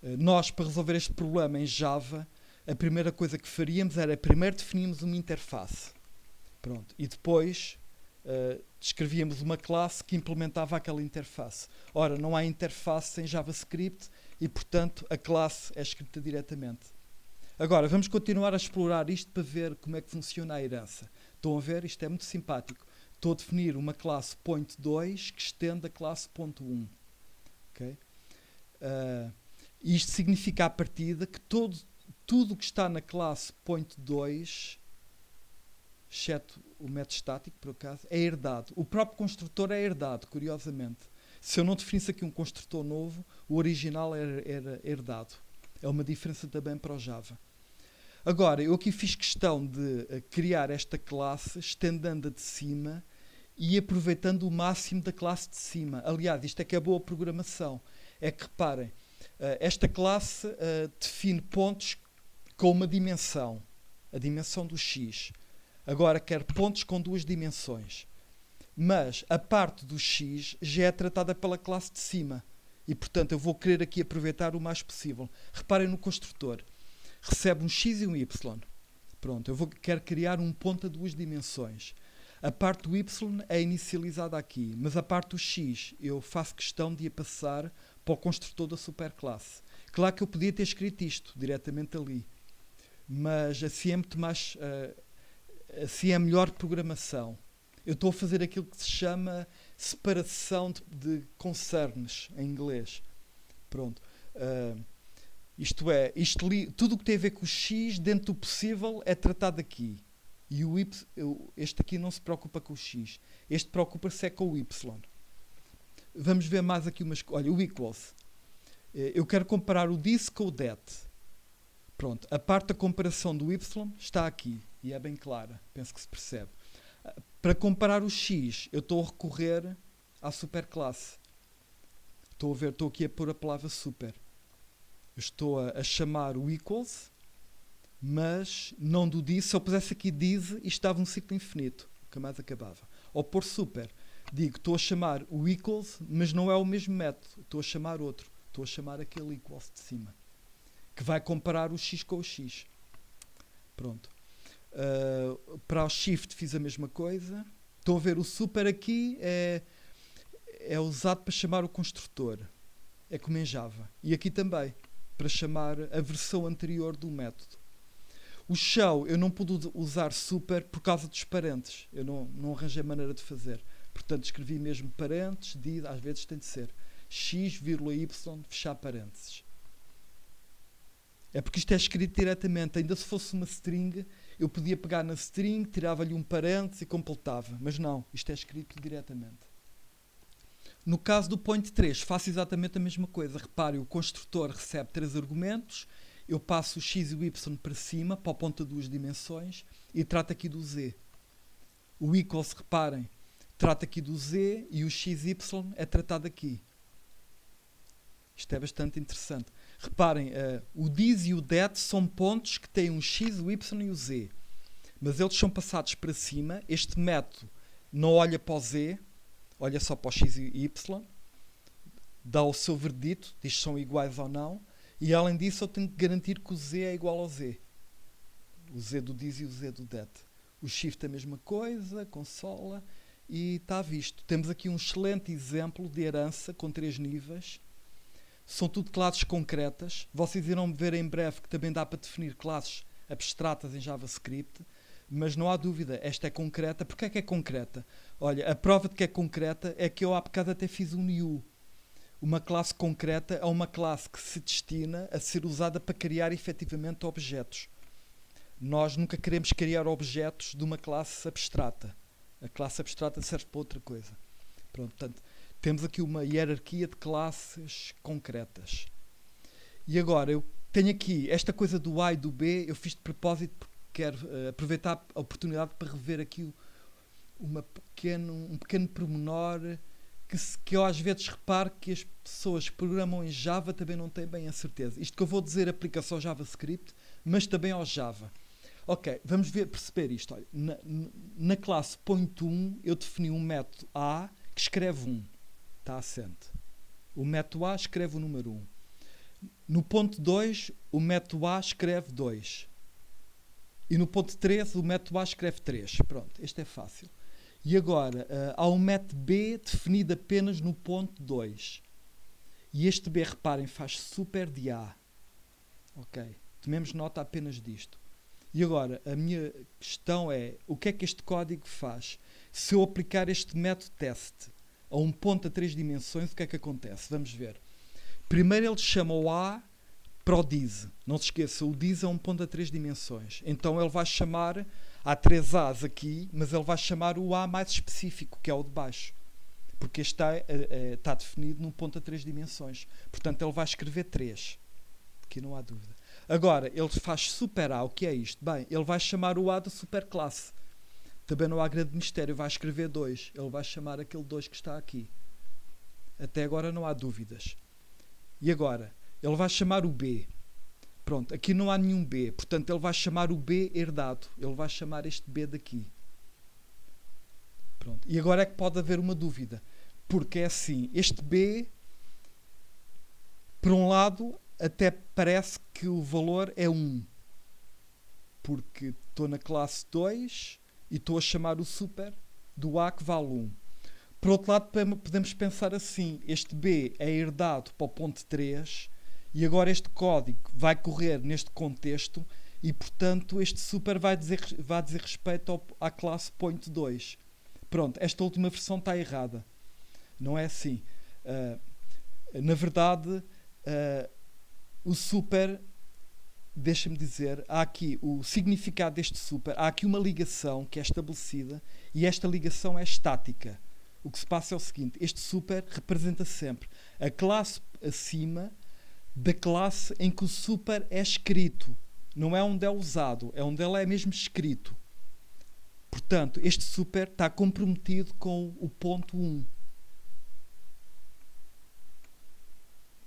Nós, para resolver este problema em Java, a primeira coisa que faríamos era primeiro definirmos uma interface. Pronto. E depois descrevíamos uma classe que implementava aquela interface. Ora, não há interface em JavaScript e, portanto, a classe é escrita diretamente. Agora, vamos continuar a explorar isto para ver como é que funciona a herança. Estão a ver? Isto é muito simpático. Estou a definir uma classe point2 que estende a classe point1. Okay? Isto significa à partida que tudo que está na classe point2, exceto o método estático, por acaso, é herdado. O próprio construtor é herdado, curiosamente. Se eu não definisse aqui um construtor novo, o original era herdado. É uma diferença também para o Java. Agora, eu aqui fiz questão de criar esta classe estendendo-a de cima e aproveitando o máximo da classe de cima. Aliás, isto é que é boa programação. É que, reparem, esta classe define pontos com uma dimensão, a dimensão do x. Agora quer pontos com 2 dimensões. Mas a parte do x já é tratada pela classe de cima. E, portanto, eu vou querer aqui aproveitar o mais possível. Reparem no construtor. Recebe um x e um y. Pronto, quero criar um ponto a 2 dimensões. A parte do y é inicializada aqui, mas a parte do x eu faço questão de a passar para o construtor da superclasse. Claro que eu podia ter escrito isto diretamente ali, mas assim é muito mais... assim é a melhor programação. Eu estou a fazer aquilo que se chama separação de concerns, em inglês. Pronto. Isto é, tudo o que tem a ver com o x, dentro do possível, é tratado aqui. E este aqui não se preocupa com o x. Este preocupa-se é com o y. Vamos ver mais aqui umas coisas. Olha, o equals. Eu quero comparar o this com o that. Pronto. A parte da comparação do y está aqui. E é bem clara. Penso que se percebe. Para comparar o x, eu estou a recorrer à superclasse. Estou aqui a pôr a palavra super. Eu estou a chamar o equals, mas não do this. Se eu pusesse aqui this, isto estava um ciclo infinito. Nunca mais acabava. Ou pôr super. Digo, estou a chamar o equals, mas não é o mesmo método. Estou a chamar outro. Estou a chamar aquele equals de cima. Que vai comparar o x com o x. Pronto. Para o shift fiz a mesma coisa. Estão a ver, o super aqui é usado para chamar o construtor. É como em Java. E aqui também, para chamar a versão anterior do método. O show, eu não pude usar super por causa dos parentes. Eu não arranjei maneira de fazer. Portanto, escrevi mesmo parentes, às vezes tem de ser x, y, fechar parênteses. É porque isto é escrito diretamente. Ainda se fosse uma string, eu podia pegar na string, tirava-lhe um parênteses e completava. Mas não, isto é escrito diretamente. No caso do point 3, faço exatamente a mesma coisa. Repare, o construtor recebe 3 argumentos, eu passo o x e o y para cima, para o ponto a 2 dimensões, e trato aqui do z. O equals, reparem, trata aqui do z e o x e y é tratado aqui. Isto é bastante interessante. Reparem, o this e o that são pontos que têm um x, o y e o z. Mas eles são passados para cima. Este método não olha para o z, olha só para o x e y, dá o seu verdito, diz se são iguais ou não, e além disso eu tenho que garantir que o z é igual ao z. O z do this e o z do that. O shift é a mesma coisa, consola, e está visto. Temos aqui um excelente exemplo de herança com 3 níveis. São tudo classes concretas. Vocês irão ver em breve que também dá para definir classes abstratas em JavaScript, mas não há dúvida, esta é concreta. Porquê é que é concreta? Olha, a prova de que é concreta é que eu há bocado até fiz um new. Uma classe concreta é uma classe que se destina a ser usada para criar efetivamente objetos. Nós nunca queremos criar objetos de uma classe abstrata. A classe abstrata serve para outra coisa. Pronto, portanto, temos aqui uma hierarquia de classes concretas. E agora, eu tenho aqui esta coisa do A e do B, eu fiz de propósito porque quero aproveitar a oportunidade para rever aqui um pequeno pormenor que eu às vezes reparo que as pessoas que programam em Java também não têm bem a certeza. Isto que eu vou dizer aplica-se ao JavaScript, mas também ao Java. Ok, vamos perceber isto. Olha, na classe point1 eu defini um método A que escreve 1. Está assente. O método A escreve o número 1. No ponto 2, o método A escreve 2. E no ponto 3, o método A escreve 3. Pronto, este é fácil. E agora, há um método B definido apenas no ponto 2. E este B, reparem, faz super de A. Ok, tomemos nota apenas disto. E agora, a minha questão é, o que é que este código faz? Se eu aplicar este método teste a um ponto a 3 dimensões, o que é que acontece? Vamos ver. Primeiro ele chama o A para o diz. Não se esqueça, o diz é um ponto a 3 dimensões. Então ele vai chamar, há 3 A's aqui, mas ele vai chamar o A mais específico, que é o de baixo. Porque este está definido num ponto a 3 dimensões. Portanto, ele vai escrever 3. Aqui não há dúvida. Agora, ele faz super A. O que é isto? Bem, ele vai chamar o A de superclasse. Também não há grande mistério. Vai escrever 2. Ele vai chamar aquele 2 que está aqui. Até agora não há dúvidas. E agora, ele vai chamar o B. Pronto, aqui não há nenhum B. Portanto, ele vai chamar o B herdado. Ele vai chamar este B daqui. Pronto. E agora é que pode haver uma dúvida. Porque é assim, este B, por um lado, até parece que o valor é 1. Porque estou na classe 2 e estou a chamar o super do A que vale 1. Por outro lado, podemos pensar assim, este B é herdado para o ponto 3 e agora este código vai correr neste contexto e, portanto, este super vai dizer respeito à classe point 2. Pronto, esta última versão está errada. Não é assim. Na verdade, o super, deixa-me dizer, há aqui o significado deste super, há aqui uma ligação que é estabelecida e esta ligação é estática. O que se passa é o seguinte, este super representa sempre a classe acima da classe em que o super é escrito. Não é onde é usado, é onde ele é mesmo escrito. Portanto, este super está comprometido com o ponto 1.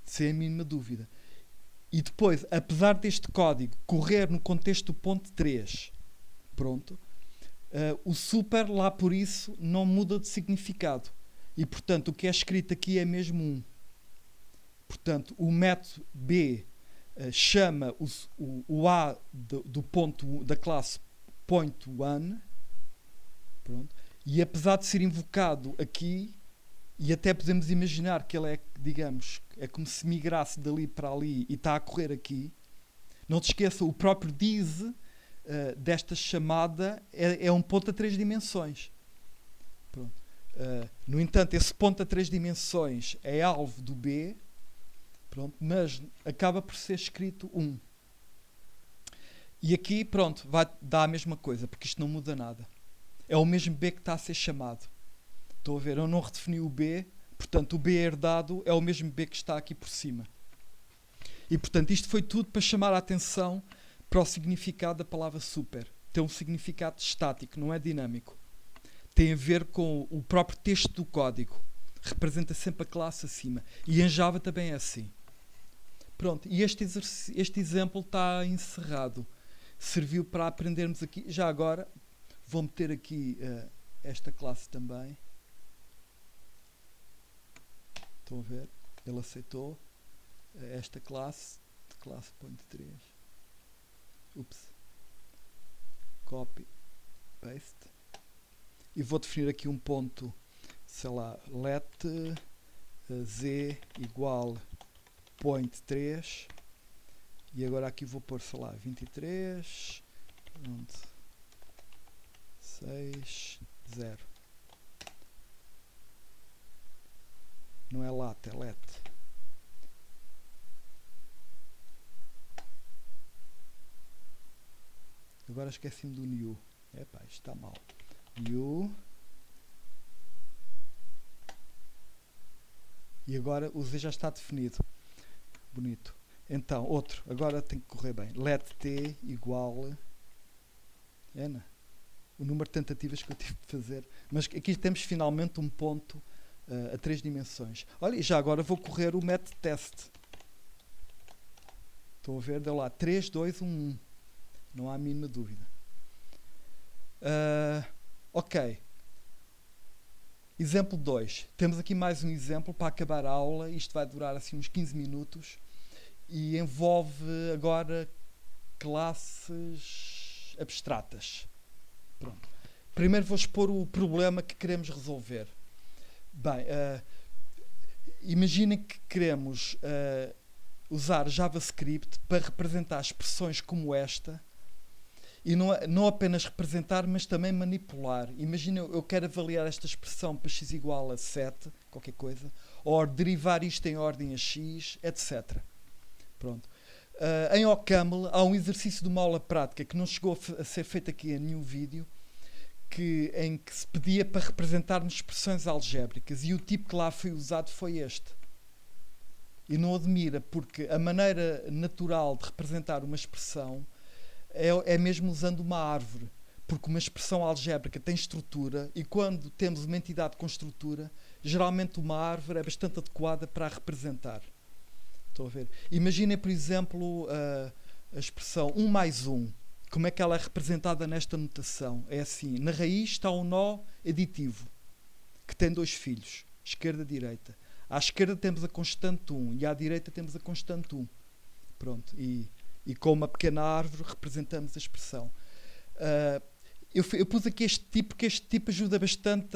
Sem a mínima dúvida. E depois, apesar deste código correr no contexto do ponto 3, pronto, o super lá por isso não muda de significado. E, portanto, o que é escrito aqui é mesmo 1. Portanto, o método B chama o A do ponto da classe point1, pronto, e apesar de ser invocado aqui, e até podemos imaginar que ele é, digamos, é como se migrasse dali para ali e está a correr aqui. Não te esqueça, o próprio diz desta chamada é um ponto a 3 dimensões. Pronto. No entanto, esse ponto a 3 dimensões é alvo do B, pronto, mas acaba por ser escrito 1. E aqui, pronto, vai dar a mesma coisa, porque isto não muda nada. É o mesmo B que está a ser chamado. Estou a ver, eu não redefini o B, portanto o B herdado é o mesmo B que está aqui por cima. E portanto isto foi tudo para chamar a atenção para o significado da palavra super. Tem um significado estático, não é dinâmico. Tem a ver com o próprio texto do código. Representa sempre a classe acima. E em Java também é assim. Pronto, e este exemplo está encerrado. Serviu para aprendermos aqui. Já agora, vou meter aqui esta classe também. Estão a ver? Ele aceitou esta classe point 3. Ups. Copy, paste. E vou definir aqui um ponto, sei lá, let z igual point 3 E agora aqui vou pôr, sei lá, 23, 6, 0. Não é lat, é let. Agora esqueci-me do new. Epá, isto está mal. New. E agora o Z já está definido. Bonito. Então, outro. Agora tem que correr bem. Let t igual o número de tentativas que eu tive de fazer. Mas aqui temos finalmente um ponto a 3 dimensões. Olha, e já agora vou correr o método teste. Estão a ver? Deu lá 3, 2, 1, 1. Não há a mínima dúvida. Ok. Exemplo 2. Temos aqui mais um exemplo para acabar a aula. Isto vai durar assim uns 15 minutos. E envolve agora classes abstratas. Pronto. Primeiro vou expor o problema que queremos resolver. Bem, imaginem que queremos usar JavaScript para representar expressões como esta. E não apenas representar, mas também manipular. Imagina, eu quero avaliar esta expressão para x igual a 7, qualquer coisa, ou derivar isto em ordem a x, etc. Pronto. Em OCaml há um exercício de uma aula prática que não chegou a ser feito aqui em nenhum vídeo, em que se pedia para representarmos expressões algébricas, e o tipo que lá foi usado foi este. E não admira, porque a maneira natural de representar uma expressão é mesmo usando uma árvore, porque uma expressão algébrica tem estrutura, e quando temos uma entidade com estrutura, geralmente uma árvore é bastante adequada para a representar. Estão a ver? Imaginem, por exemplo, a expressão 1 mais 1. Como é que ela é representada nesta notação? É assim, na raiz está um nó aditivo, que tem 2 filhos, esquerda e direita. À esquerda temos a constante 1 e à direita temos a constante 1. Pronto, e com uma pequena árvore representamos a expressão. Eu pus aqui este tipo, porque este tipo ajuda bastante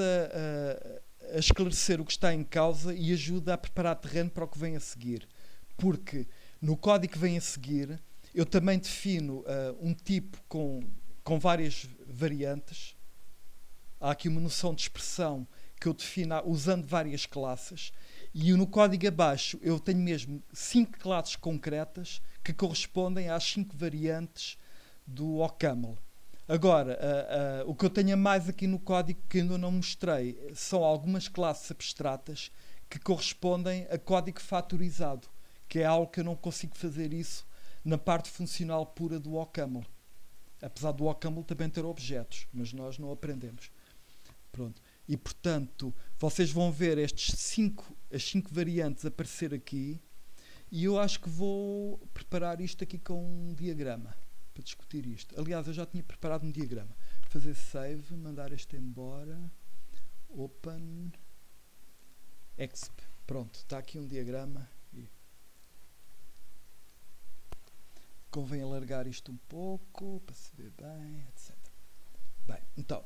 a esclarecer o que está em causa e ajuda a preparar terreno para o que vem a seguir. Porque no código que vem a seguir, eu também defino um tipo com várias variantes. Há aqui uma noção de expressão que eu defino usando várias classes. E no código abaixo eu tenho mesmo 5 classes concretas que correspondem às 5 variantes do OCaml. Agora, o que eu tenho a mais aqui no código que ainda não mostrei são algumas classes abstratas que correspondem a código fatorizado, que é algo que eu não consigo fazer isso na parte funcional pura do OCaml. Apesar do OCaml também ter objetos, mas nós não aprendemos. Pronto. E, portanto, vocês vão ver as 5 variantes aparecer aqui, e eu acho que vou preparar isto aqui com um diagrama para discutir isto. Aliás, eu já tinha preparado um diagrama. Fazer save, mandar este embora, open, exp. Pronto, está aqui um diagrama. Convém alargar isto um pouco para se ver bem, etc. Bem, então,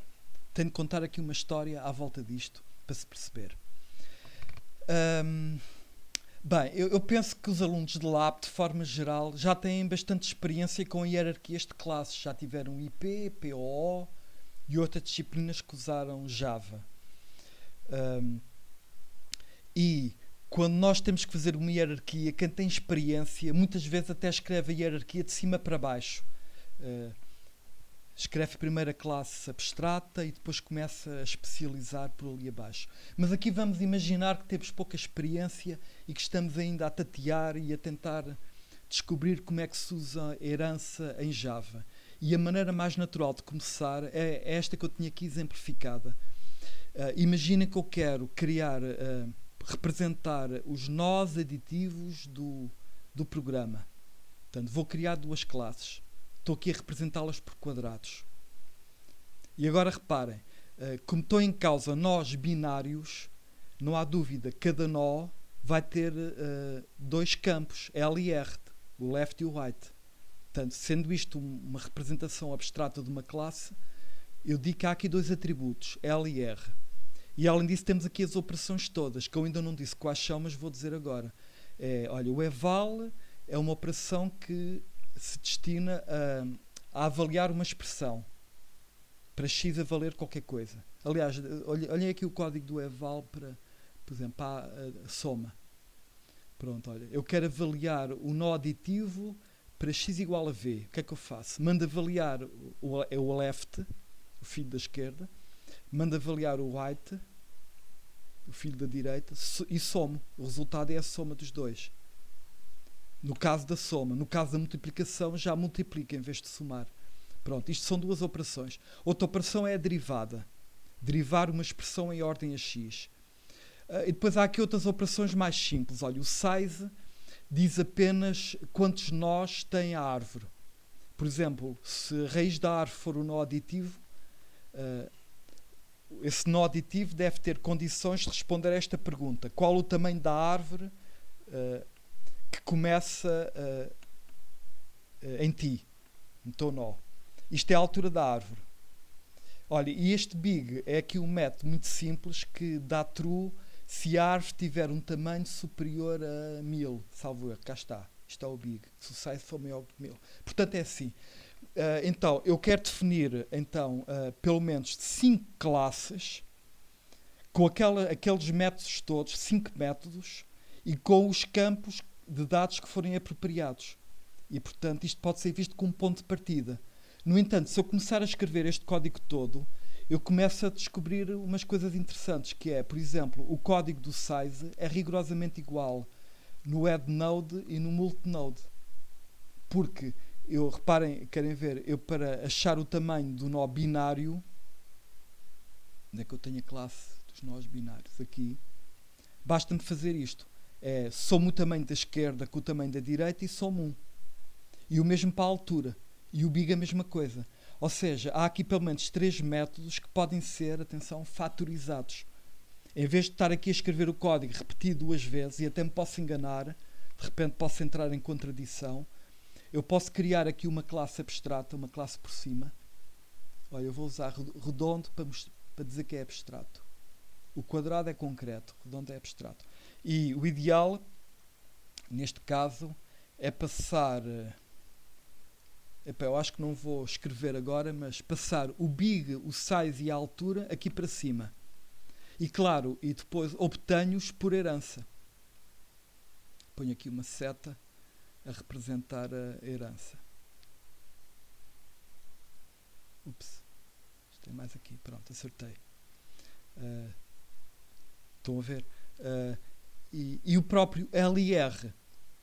tenho de contar aqui uma história à volta disto para se perceber. Bem, eu penso que os alunos de Lab, de forma geral, já têm bastante experiência com hierarquias de classes. Já tiveram IP, POO e outras disciplinas que usaram Java. E quando nós temos que fazer uma hierarquia, quem tem experiência, muitas vezes até escreve a hierarquia de cima para baixo. Escreve primeiro a classe abstrata e depois começa a especializar por ali abaixo. Mas aqui vamos imaginar que temos pouca experiência e que estamos ainda a tatear e a tentar descobrir como é que se usa a herança em Java. E a maneira mais natural de começar é esta que eu tinha aqui exemplificada. Imaginem que eu quero representar os nós aditivos do programa. Portanto, vou criar 2 classes. Estou aqui a representá-las por quadrados. E agora reparem, como estão em causa nós binários, não há dúvida, cada nó vai ter 2 campos, L e R, o left e o right. Portanto, sendo isto uma representação abstrata de uma classe, eu digo que há aqui 2 atributos, L e R. E além disso temos aqui as operações todas, que eu ainda não disse quais são, mas vou dizer agora. Olha, o eval é uma operação que se destina a avaliar uma expressão, para x a valer qualquer coisa. Aliás, olhem aqui o código do eval para, por exemplo, a soma. Pronto, olha, eu quero avaliar o nó aditivo para x igual a v. O que é que eu faço? Mando avaliar o left, o filho da esquerda, mando avaliar o right, o filho da direita, e somo. O resultado é a soma dos dois. No caso da soma. No caso da multiplicação, já multiplica em vez de somar. Pronto, isto são duas operações. Outra operação é a derivada. Derivar uma expressão em ordem a x. E depois há aqui outras operações mais simples. Olha, o size diz apenas quantos nós tem a árvore. Por exemplo, se a raiz da árvore for o nó aditivo, esse nó aditivo deve ter condições de responder a esta pergunta. Qual o tamanho da árvore que começa em ti, no teu nó? Isto é a altura da árvore. Olha, e este big é aqui um método muito simples que dá true se a árvore tiver um tamanho superior a 1000, salvo erro. Cá está. Isto é o big. Se o size for maior que 1000. Portanto, é assim. Então, eu quero definir pelo menos 5 classes com aqueles métodos todos, 5 métodos, e com os campos de dados que forem apropriados. E, portanto, isto pode ser visto como um ponto de partida. No entanto, se eu começar a escrever este código todo, eu começo a descobrir umas coisas interessantes, que é, por exemplo, o código do size é rigorosamente igual no add node e no multi node. Porque, reparem, querem ver, eu para achar o tamanho do nó binário, onde é que eu tenho a classe dos nós binários? Aqui. Basta-me fazer isto. Somo o tamanho da esquerda com o tamanho da direita e somo 1. E o mesmo para a altura. E o big a mesma coisa. Ou seja, há aqui pelo menos 3 métodos que podem ser, atenção, fatorizados. Em vez de estar aqui a escrever o código repetido 2 vezes, e até me posso enganar, de repente posso entrar em contradição, eu posso criar aqui uma classe abstrata, uma classe por cima. Olha, eu vou usar redondo para dizer que é abstrato. O quadrado é concreto, redondo é abstrato. E o ideal, neste caso, é passar... eu acho que não vou escrever agora, mas passar o big, o size e a altura aqui para cima. E claro, e depois obtenho-os por herança. Ponho aqui uma seta a representar a herança. Ups. Tem mais aqui. Pronto, acertei. Estão a ver? E o próprio LR.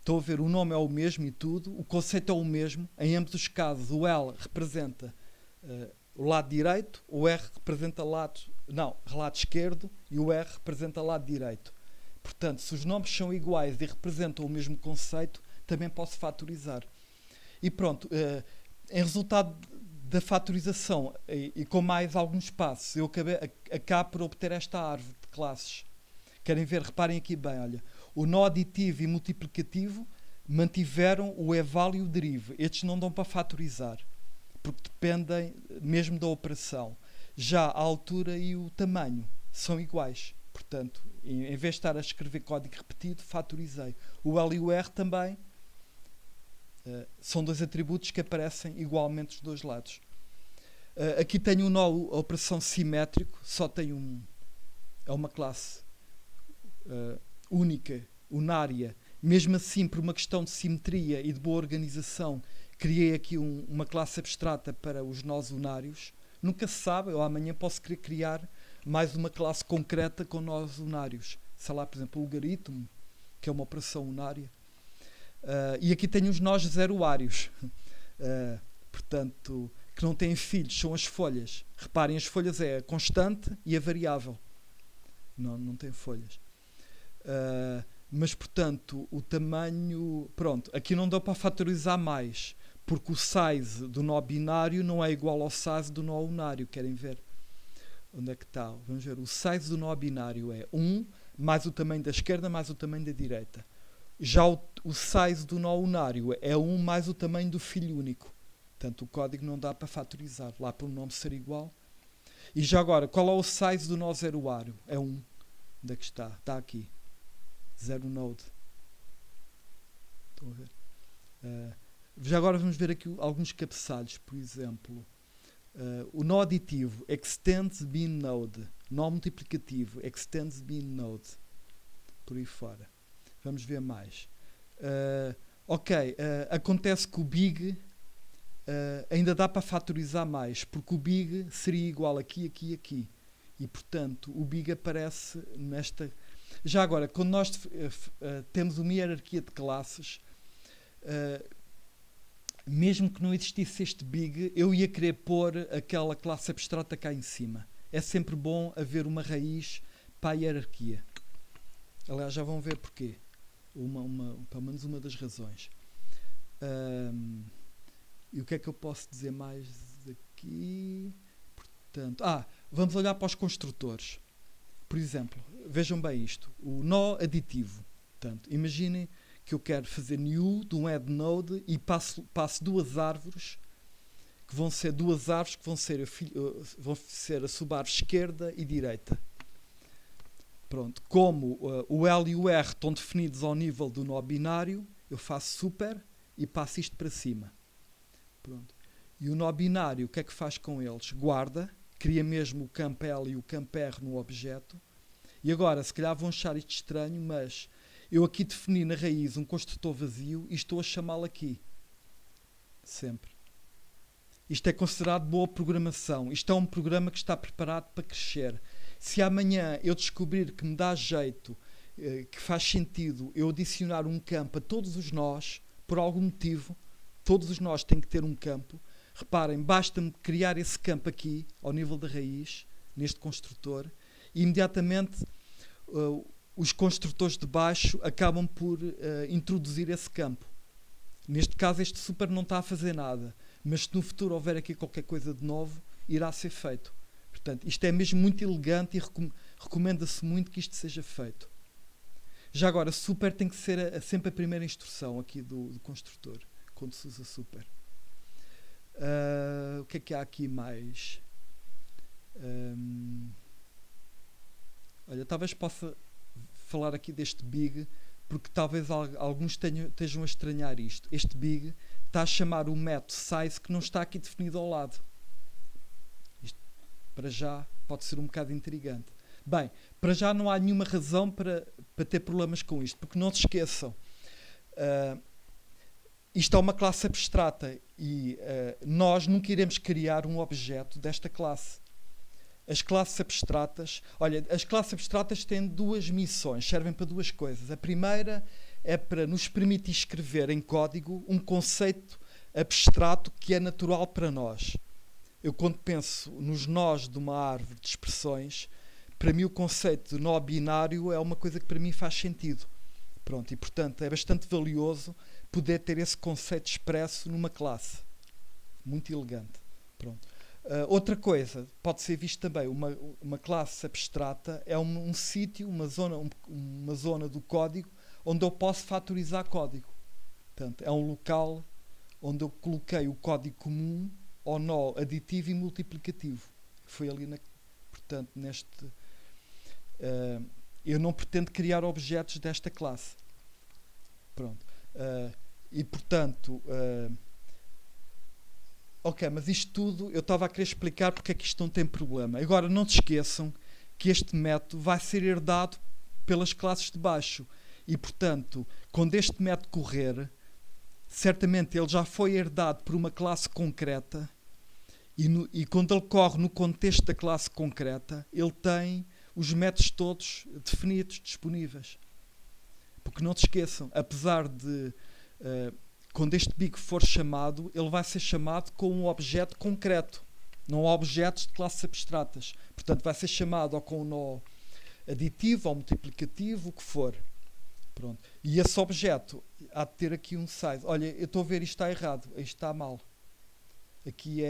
Estão a ver? O nome é o mesmo e tudo. O conceito é o mesmo. Em ambos os casos, o L representa o lado direito, o R representa lado esquerdo e o R representa lado direito. Portanto, se os nomes são iguais e representam o mesmo conceito, também posso fatorizar. E pronto, em resultado da fatorização e com mais alguns passos, eu acabo por obter esta árvore de classes. Querem ver? Reparem aqui bem, olha. O nó aditivo e multiplicativo mantiveram o eval e o derive. Estes não dão para fatorizar, porque dependem mesmo da operação. Já a altura e o tamanho são iguais. Portanto, em vez de estar a escrever código repetido, fatorizei. O L e o R também são 2 atributos que aparecem igualmente dos dois lados. Aqui tenho o nó, a operação simétrico, só tem é uma classe única, unária. Mesmo assim, por uma questão de simetria e de boa organização, criei aqui uma classe abstrata para os nós unários. Nunca se sabe, eu amanhã posso querer criar mais uma classe concreta com nós unários. Sei lá, por exemplo, o logaritmo, que é uma operação unária. E aqui tenho os nós zeroários, portanto, que não têm filhos, são as folhas. Reparem, as folhas é a constante e a variável. Não tem folhas. Mas, portanto, o tamanho... Pronto, aqui não dá para fatorizar mais, porque o size do nó binário não é igual ao size do nó unário. Querem ver? Onde é que está? Vamos ver. O size do nó binário é 1 mais o tamanho da esquerda mais o tamanho da direita. Já o size do nó unário é 1 mais o tamanho do filho único. Portanto, o código não dá para fatorizar. Lá para o nome ser igual. E já agora, qual é o size do nó zeroário? É 1. Onde é que está? Está aqui. Zero node. Estão a ver? Uh, Já agora vamos ver aqui alguns cabeçalhos, por exemplo. O nó aditivo, extends bin node. Nó multiplicativo, extends bin node. Por aí fora. Vamos ver mais. Acontece que o big ainda dá para fatorizar mais, porque o big seria igual aqui, aqui e aqui. E, portanto, o big aparece nesta... Já agora, quando nós temos uma hierarquia de classes... mesmo que não existisse este big, eu ia querer pôr aquela classe abstrata cá em cima. É sempre bom haver uma raiz para a hierarquia. Aliás, já vão ver porquê. Pelo menos uma das razões. E o que é que eu posso dizer mais aqui? Portanto, vamos olhar para os construtores. Por exemplo, vejam bem isto. O nó aditivo. Portanto, imaginem que eu quero fazer new de um head node e passo duas árvores que vão ser a subárvore esquerda e direita. Pronto, como o L e o R estão definidos ao nível do nó binário, eu faço super e passo isto para cima. Pronto. E o nó binário, o que é que faz com eles? Guarda, cria mesmo o campo L e o campo R no objeto. E agora, se calhar vão achar isto estranho, mas eu aqui defini na raiz um construtor vazio e estou a chamá-lo aqui. Sempre. Isto é considerado boa programação. Isto é um programa que está preparado para crescer. Se amanhã eu descobrir que me dá jeito, que faz sentido eu adicionar um campo a todos os nós, por algum motivo, todos os nós têm que ter um campo. Reparem, basta-me criar esse campo aqui, ao nível da raiz, neste construtor, e imediatamente... os construtores de baixo acabam por introduzir esse campo. Neste caso, este super não está a fazer nada, mas se no futuro houver aqui qualquer coisa de novo, irá ser feito. Portanto, isto é mesmo muito elegante e recomenda-se muito que isto seja feito. Já agora, super tem que ser sempre a primeira instrução aqui do construtor, quando se usa super. O que é que há aqui mais? Olha, talvez possa falar aqui deste big, porque talvez alguns estejam a estranhar isto. Este big está a chamar o método size que não está aqui definido ao lado. Isto, para já, pode ser um bocado intrigante. Bem, para já não há nenhuma razão para ter problemas com isto, porque não se esqueçam, isto é uma classe abstrata e nós nunca iremos criar um objeto desta classe. As classes abstratas têm duas missões, servem para duas coisas. A primeira é para nos permitir escrever em código um conceito abstrato que é natural para nós. Eu, quando penso nos nós de uma árvore de expressões, para mim o conceito de nó binário é uma coisa que para mim faz sentido. Pronto, e portanto é bastante valioso poder ter esse conceito expresso numa classe. Muito elegante. Pronto. Outra coisa, pode ser visto também, uma classe abstrata é um sítio, uma zona do código onde eu posso fatorizar código. Portanto, é um local onde eu coloquei o código comum ao nó aditivo e multiplicativo. Foi ali, portanto, neste... eu não pretendo criar objetos desta classe. Pronto. E, portanto... ok, mas isto tudo eu estava a querer explicar porque é que isto não tem problema. Agora, não te esqueçam que este método vai ser herdado pelas classes de baixo. E, portanto, quando este método correr, certamente ele já foi herdado por uma classe concreta e quando ele corre no contexto da classe concreta, ele tem os métodos todos definidos, disponíveis. Porque não te esqueçam, apesar de... quando este big for chamado, ele vai ser chamado com um objeto concreto, não objetos de classes abstratas. Portanto, vai ser chamado ou com um nó aditivo ou multiplicativo, o que for. Pronto. E esse objeto há de ter aqui um size. Olha, eu estou a ver isto está errado, isto está mal. Aqui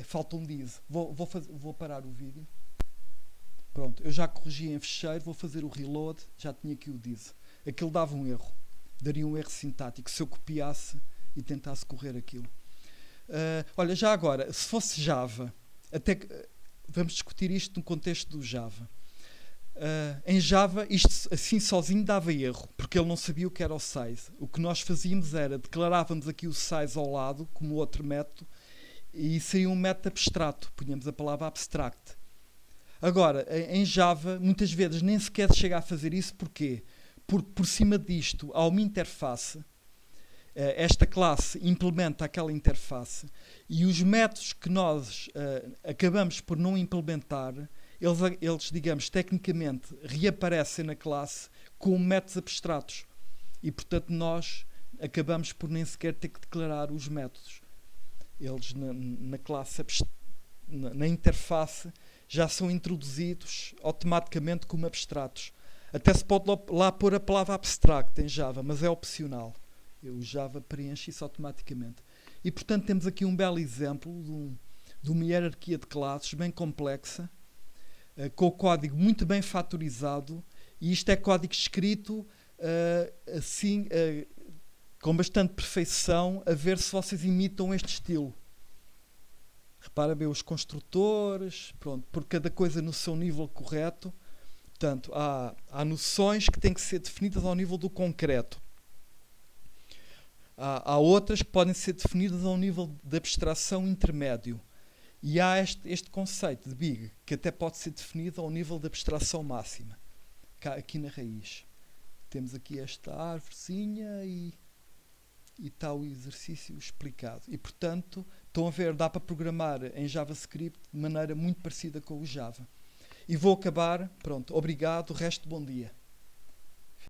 falta um diz. Vou parar o vídeo. Pronto, eu já corrigi em fecheiro, vou fazer o reload, já tinha aqui o diz. Aquilo dava um erro. Daria um erro sintático se eu copiasse e tentasse correr aquilo. Olha, já agora, se fosse Java, vamos discutir isto no contexto do Java. em Java, isto assim sozinho dava erro, porque ele não sabia o que era o size. O que nós fazíamos era, declarávamos aqui o size ao lado, como outro método, e saía um método abstrato, punhamos a palavra abstract. Agora, em Java, muitas vezes nem sequer chega a fazer isso, porquê? Porque por cima disto há uma interface, esta classe implementa aquela interface, e os métodos que nós acabamos por não implementar, eles, digamos, tecnicamente reaparecem na classe com métodos abstratos. E, portanto, nós acabamos por nem sequer ter que declarar os métodos. Eles, na classe, na interface, já são introduzidos automaticamente como abstratos. Até se pode lá pôr a palavra abstract em Java, mas é opcional. O Java preenche isso automaticamente. E, portanto, temos aqui um belo exemplo de uma hierarquia de classes bem complexa, com o código muito bem fatorizado, e isto é código escrito assim, com bastante perfeição, a ver se vocês imitam este estilo. Repara bem os construtores, pronto, por cada coisa no seu nível correto. Portanto, há noções que têm que ser definidas ao nível do concreto. Há outras que podem ser definidas ao nível de abstração intermédio. E há este conceito de big, que até pode ser definido ao nível de abstração máxima. Aqui na raiz. Temos aqui esta árvorezinha e está o exercício explicado. E, portanto, estão a ver, dá para programar em JavaScript de maneira muito parecida com o Java. E vou acabar. Pronto, obrigado, resto bom dia.